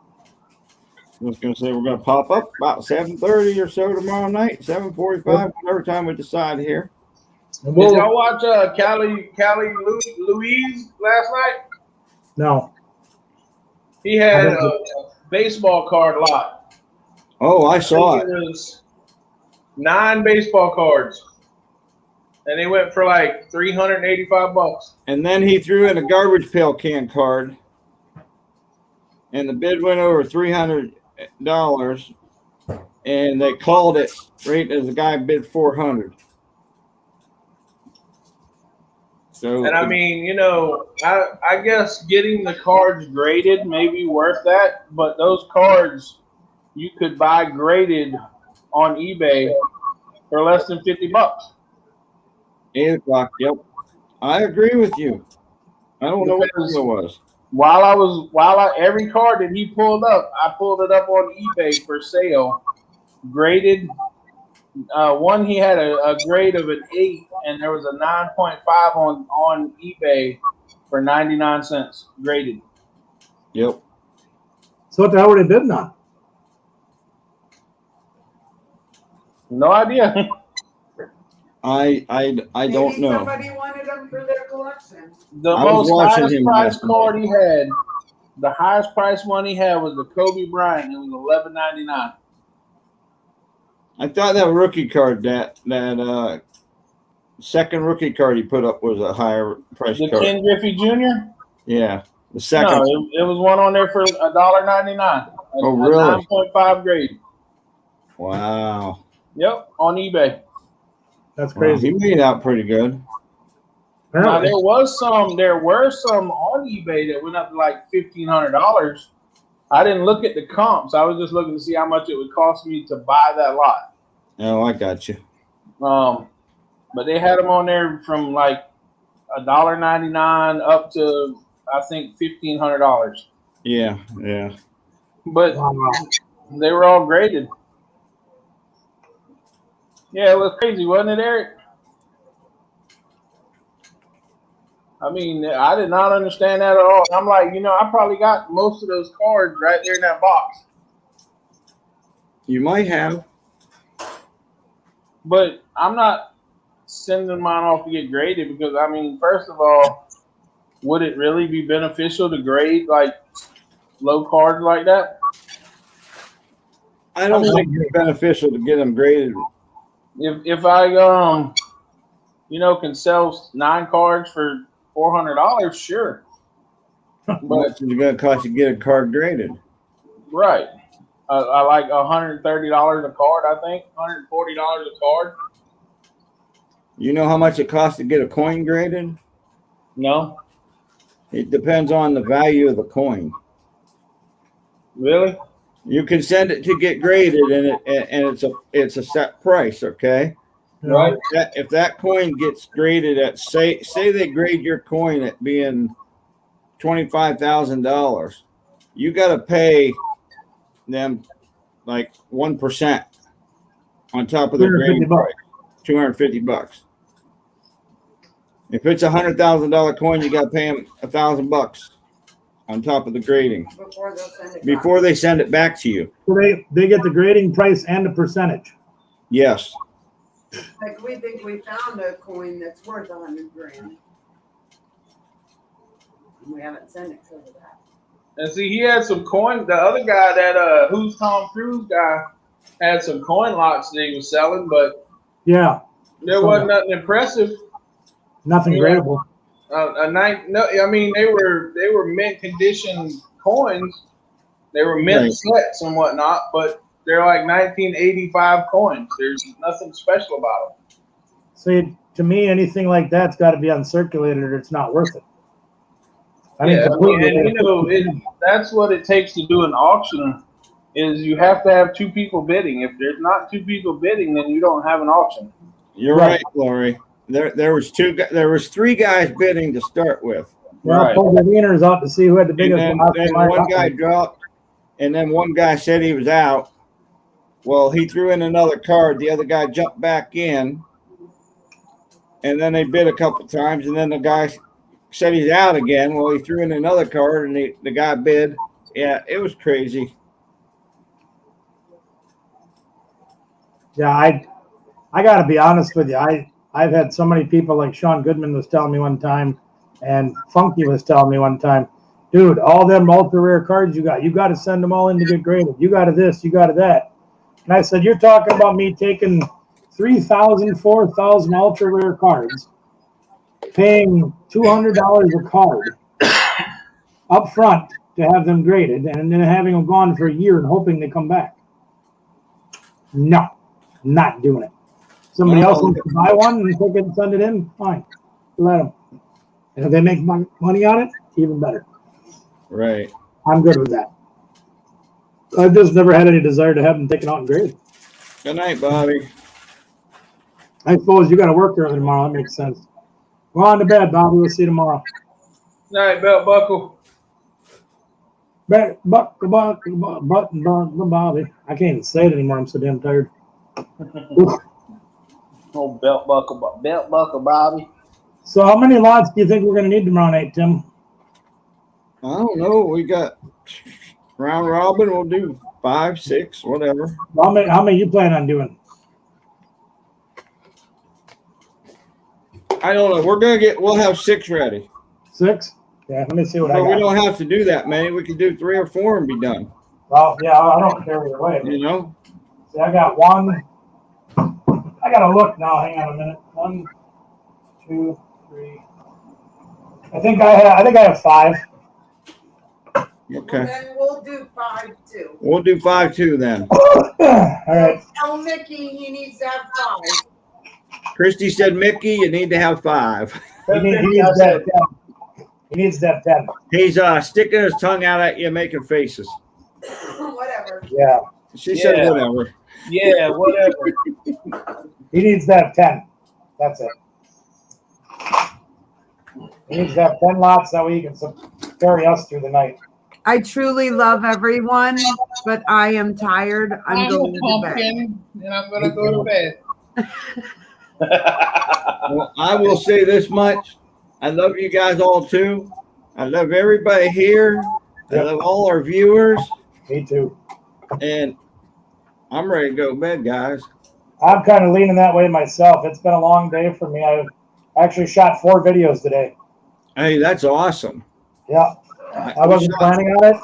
I was going to say we're going to pop up about 7:30 or so tomorrow night, 7:45, whatever time we decide here. And Did y'all watch Cali Louise last night? No. He had a baseball card lot. Oh, I saw think it. It was 9 baseball cards, and they went for like $385. And then he threw in a garbage pail can card, and the bid went over $300, and they called it right as the guy bid $400. So, And I mean, you know, I guess getting the cards graded may be worth that, but those cards you could buy graded on eBay for less than $50. 8 o'clock. Yep, I agree with you. I don't know what it was. Every card that he pulled up, I pulled it up on eBay for sale, graded. One he had a grade of an 8, and there was a 9.5 on eBay for 99 cents graded. Yep. So what the hell were they bidding on? No idea. I don't Maybe know. somebody wanted them for their collection. The I was most watching highest him price last card night. he had, the highest price one he had was the Kobe Bryant. It was $11.99. I thought that rookie card, that second rookie card he put up was a higher price The card. Ken Griffey Jr. Yeah, the second. No, it was one on there for $1.99. Oh, really? 9.5 grade. Wow. Yep, on eBay. That's Wow, crazy. he made out pretty good. Now Apparently. there were some on eBay that went up to like $1,500. I didn't look at the comps. I was just looking to see how much it would cost me to buy that lot. Oh, I got you. But they had them on there from like $1.99 up to I think $1,500. Yeah. But Wow. they were all graded. Yeah, it was crazy, wasn't it, Eric? I mean, I did not understand that at all. I'm like, I probably got most of those cards right there in that box. You might have. But I'm not sending mine off to get graded because, I mean, first of all, would it really be beneficial to grade like low cards like that? I don't think it's beneficial to get them graded. If I can sell 9 cards for $400, sure. How much is it going to cost you to get a card graded? Right. I like $130 a card, I think. $140 a card. You know how much it costs to get a coin graded? No. It depends on the value of the coin. Really? You can send it to get graded, and it's a set price, okay? Right. If that coin gets graded at say they grade your coin at being $25,000, you got to pay them like 1% on top of the grading price, $250. If it's $100,000 coin, you got to pay them $1,000 on top of the grading before they send it back to you. So they get the grading price and a percentage. Yes. Like we think we found a coin that's worth $100,000. We haven't sent it to that. And see, he had some coins. The other guy, that Who's Tom Cruise guy, had some coin lots that he was selling, but yeah, there wasn't nothing impressive. Nothing gradable. No, I mean they were mint condition coins. They were mint sets and whatnot, but they're like 1985 coins. There's nothing special about them. See, to me, anything like that's got to be uncirculated, or it's not worth it. That's what it takes to do an auction. Is you have to have 2 people bidding. If there's not 2 people bidding, then you don't have an auction. You're right, Lori. There was 3 guys bidding to start with. Well, pull the wieners out to see who had the biggest. And then one guy dropped, and then one guy said he was out. Well, he threw in another card. The other guy jumped back in, and then they bid a couple times, and then the guy said he's out again. Well, he threw in another card, and the guy bid. Yeah, it was crazy. Yeah, I got to be honest with you. I've had so many people, like Sean Goodman was telling me one time, and Funky was telling me one time, dude, all them ultra rare cards you got to send them all in to get graded. You got to this, you got to that. And I said, you're talking about me taking 3,000, 4,000 ultra rare cards, paying $200 a card up front to have them graded, and then having them gone for a year and hoping they come back. No, not doing it. Somebody else wants to buy one and take it and send it in, fine. Let them. And if they make money on it, even better. Right. I'm good with that. I've just never had any desire to have them taken out and graded. Good night, Bobby. I suppose you got to work early tomorrow. That makes sense. Go on to bed, Bobby. We'll see you tomorrow. Night, belt buckle. Bobby. I can't even say it anymore. I'm so damn tired. Oh, belt buckle, Bobby. So how many lots do you think we're going to need tomorrow night, Tim? I don't know. We got round robin. We'll do 5, 6, whatever. How many you plan on doing? I don't know. We'll have 6 ready. 6? Yeah, let me see what I But we got. don't have to do that many. We can do 3 or 4 and be done. Well, yeah, I don't care either way. You know? See, I got 1. I gotta look now. Hang on a minute. 1, 2, 3. I think I have 5. Okay. Well, then we'll do 5 too. We'll do 5 too then. All right. Tell Mickey he needs to have 5. Christy said, Mickey, you need to have 5. He needs that 10. He needs that 10. He's sticking his tongue out at you, making faces. Whatever. Yeah. She said whatever. Yeah, whatever. He needs that 10. That's it. He needs to have 10 lots that way he can carry us through the night. I truly love everyone, but I am tired. I'm going to bed. pumpkin, and I'm gonna go to bed. Well, I will say this much. I love you guys all too. I love everybody here. I love all our viewers. Me too. And I'm ready to go to bed, guys. I'm kind of leaning that way myself. It's been a long day for me. I've actually shot 4 videos today. Hey, that's awesome. Yeah. I wasn't planning on it,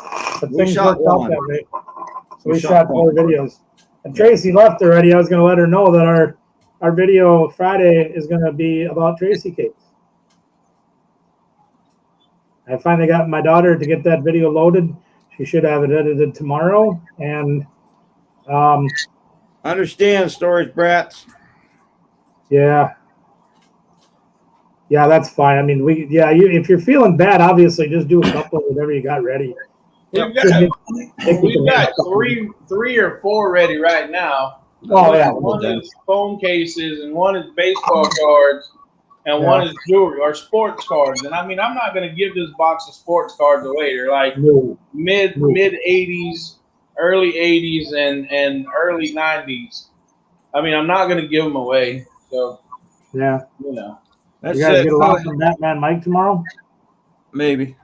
but things worked out that way. So we shot 4 videos. And Tracy left already. I was going to let her know that our video Friday is going to be about Tracy cakes. I finally got my daughter to get that video loaded. She should have it edited tomorrow. And understand, storage brats. Yeah, that's fine. I mean, if you're feeling bad, obviously just do a couple of whatever you got ready. We've got three or 4 ready right now. Oh yeah. One is phone cases, and one is baseball cards, and one is jewelry or sports cards. And I mean, I'm not going to give this box of sports cards away. They're like mid 80s, early 80s, and early 90s. I mean, I'm not going to give them away. So yeah, you know. That's you guys it. get a lot from Batman Mike tomorrow? Maybe.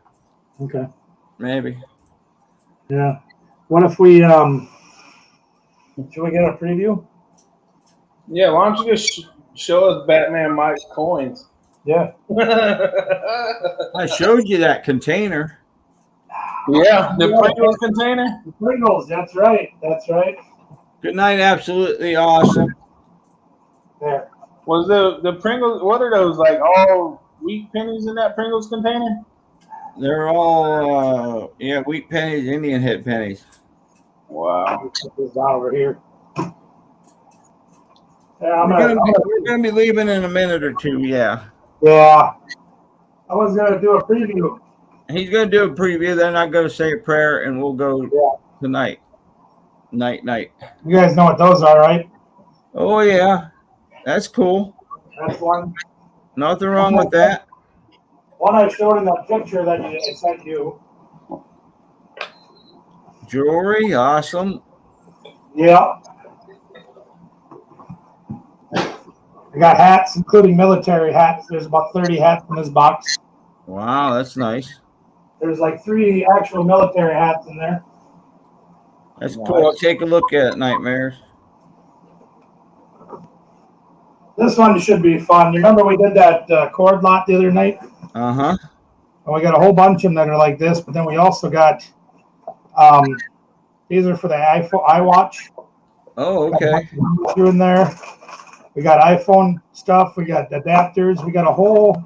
Okay. Maybe. Yeah. What if we should we get a preview? Yeah, why don't you just show us Batman Mike's coins? Yeah. I showed you that container. Yeah, the Pringles container. The Pringles, that's right. That's right. Good night, absolutely awesome. There. Was the Pringles? What are those, like all wheat pennies in that Pringles container? They're all wheat pennies, Indian head pennies. Wow. Put this down over here. Yeah, we're gonna be leaving in a minute or 2. Yeah. Yeah. I was gonna do a preview. He's gonna do a preview. Then I'm gonna say a prayer, and we'll go tonight. Night. You guys know what those are, right? Oh yeah, that's cool. That's one. Nothing wrong with that. One I showed in that picture that I sent you. Jewelry, awesome. Yeah. I got hats, including military hats. There's about 30 hats in this box. Wow, that's nice. There's like 3 actual military hats in there. That's cool. I'll take a look at it, Nightmares. This one should be fun. You remember we did that cord lot the other night? Uh-huh. And we got a whole bunch of them that are like this, but then we also got these are for the iWatch. Oh, okay. Through in there. We got iPhone stuff. We got adapters. We got a whole.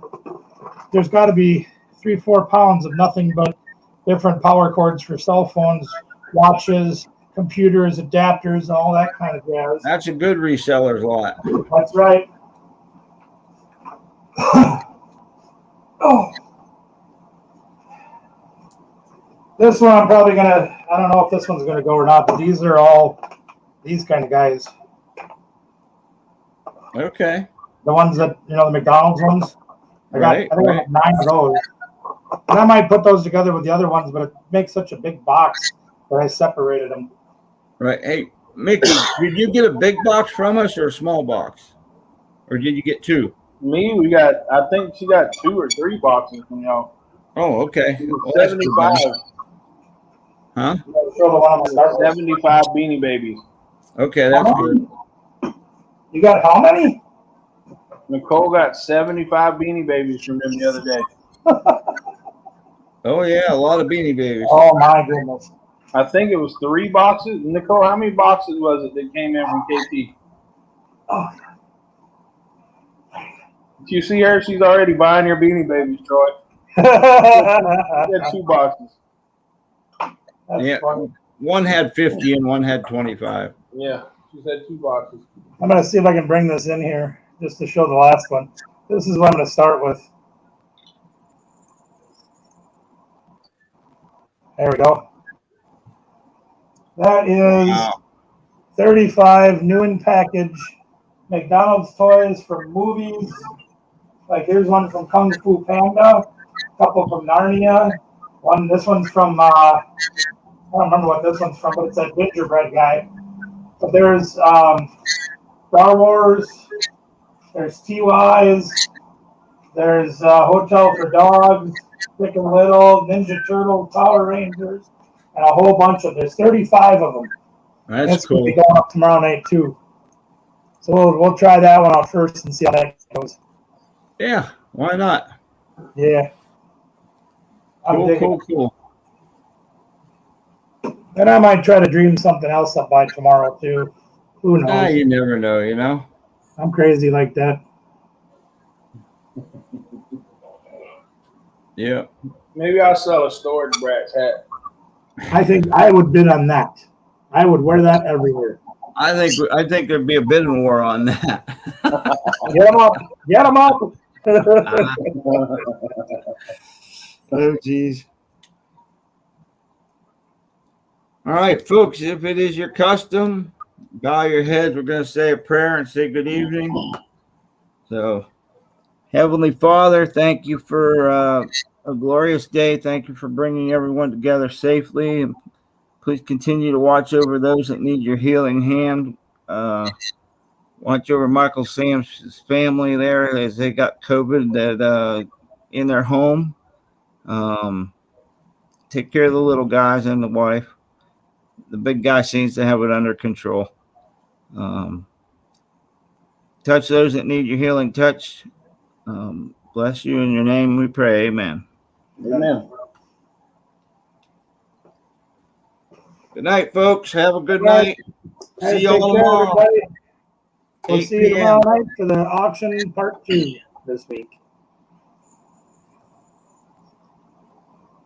There's got to be 3-4 pounds of nothing but different power cords for cell phones, watches, computers, adapters, all that kind of jazz. That's a good reseller's lot. That's right. Oh. This one I'm probably gonna. I don't know if this one's gonna go or not, but these are all these kind of guys. Okay. The ones that the McDonald's ones. I think I got 9 of those. And I might put those together with the other ones, but it makes such a big box that I separated them. Right. Hey, Mickey, did you get a big box from us or a small box? Or did you get 2? Me, I think she got 2 or 3 boxes from y'all. Oh, okay. Well, 75. Huh? 75 Beanie Babies. Okay, that's good. You got how many? Nicole got 75 Beanie Babies from them the other day. Oh yeah, a lot of Beanie Babies. Oh my goodness. I think it was 3 boxes. Nicole, how many boxes was it that came in from KP? Oh, If you see her, she's already buying your Beanie Babies, Troy. She had 2 boxes. that's Yeah. funny. One had 50 and one had 25. Yeah, she said 2 boxes. I'm gonna see if I can bring this in here just to show the last one. This is what I'm gonna start with. There we go. That is Wow. 35 new in package McDonald's toys from movies. Like here's one from Kung Fu Panda, a couple from Narnia. This one's from I don't remember what this one's from, but it's that gingerbread guy. But there's Star Wars. There's TY's. There's Hotel for Dogs, Chicken Little, Ninja Turtles, Power Rangers, and a whole bunch of. There's 35 of them. That's It's going cool. to be going up tomorrow night too. So we'll try that one out first and see how that goes. Yeah, why not? Yeah. I'm Cool, digging cool. it. And I might try to dream something else up by tomorrow too. Who knows? Ah, you never know, you know? I'm crazy like that. Yeah. Maybe I'll sell a Storage Brats hat. I think I would bid on that. I would wear that everywhere. I think there'd be a bidding war on that. Get them up. Get them up. Oh, geez. All right, folks, if it is your custom, bow your heads. We're going to say a prayer and say good evening. So, Heavenly Father, thank you for a glorious day. Thank you for bringing everyone together safely. And please continue to watch over those that need your healing hand. Watch over Michael Sam's family there as they got COVID that in their home. Take care of the little guys and the wife. The big guy seems to have it under control. Touch those that need your healing touch. Bless you in your name we pray. Amen. Amen. Good night, folks. Have a good Right. night. Hey, See take y'all care, tomorrow. everybody. We'll 8 see you p.m. tomorrow night for the auction part 2 this week.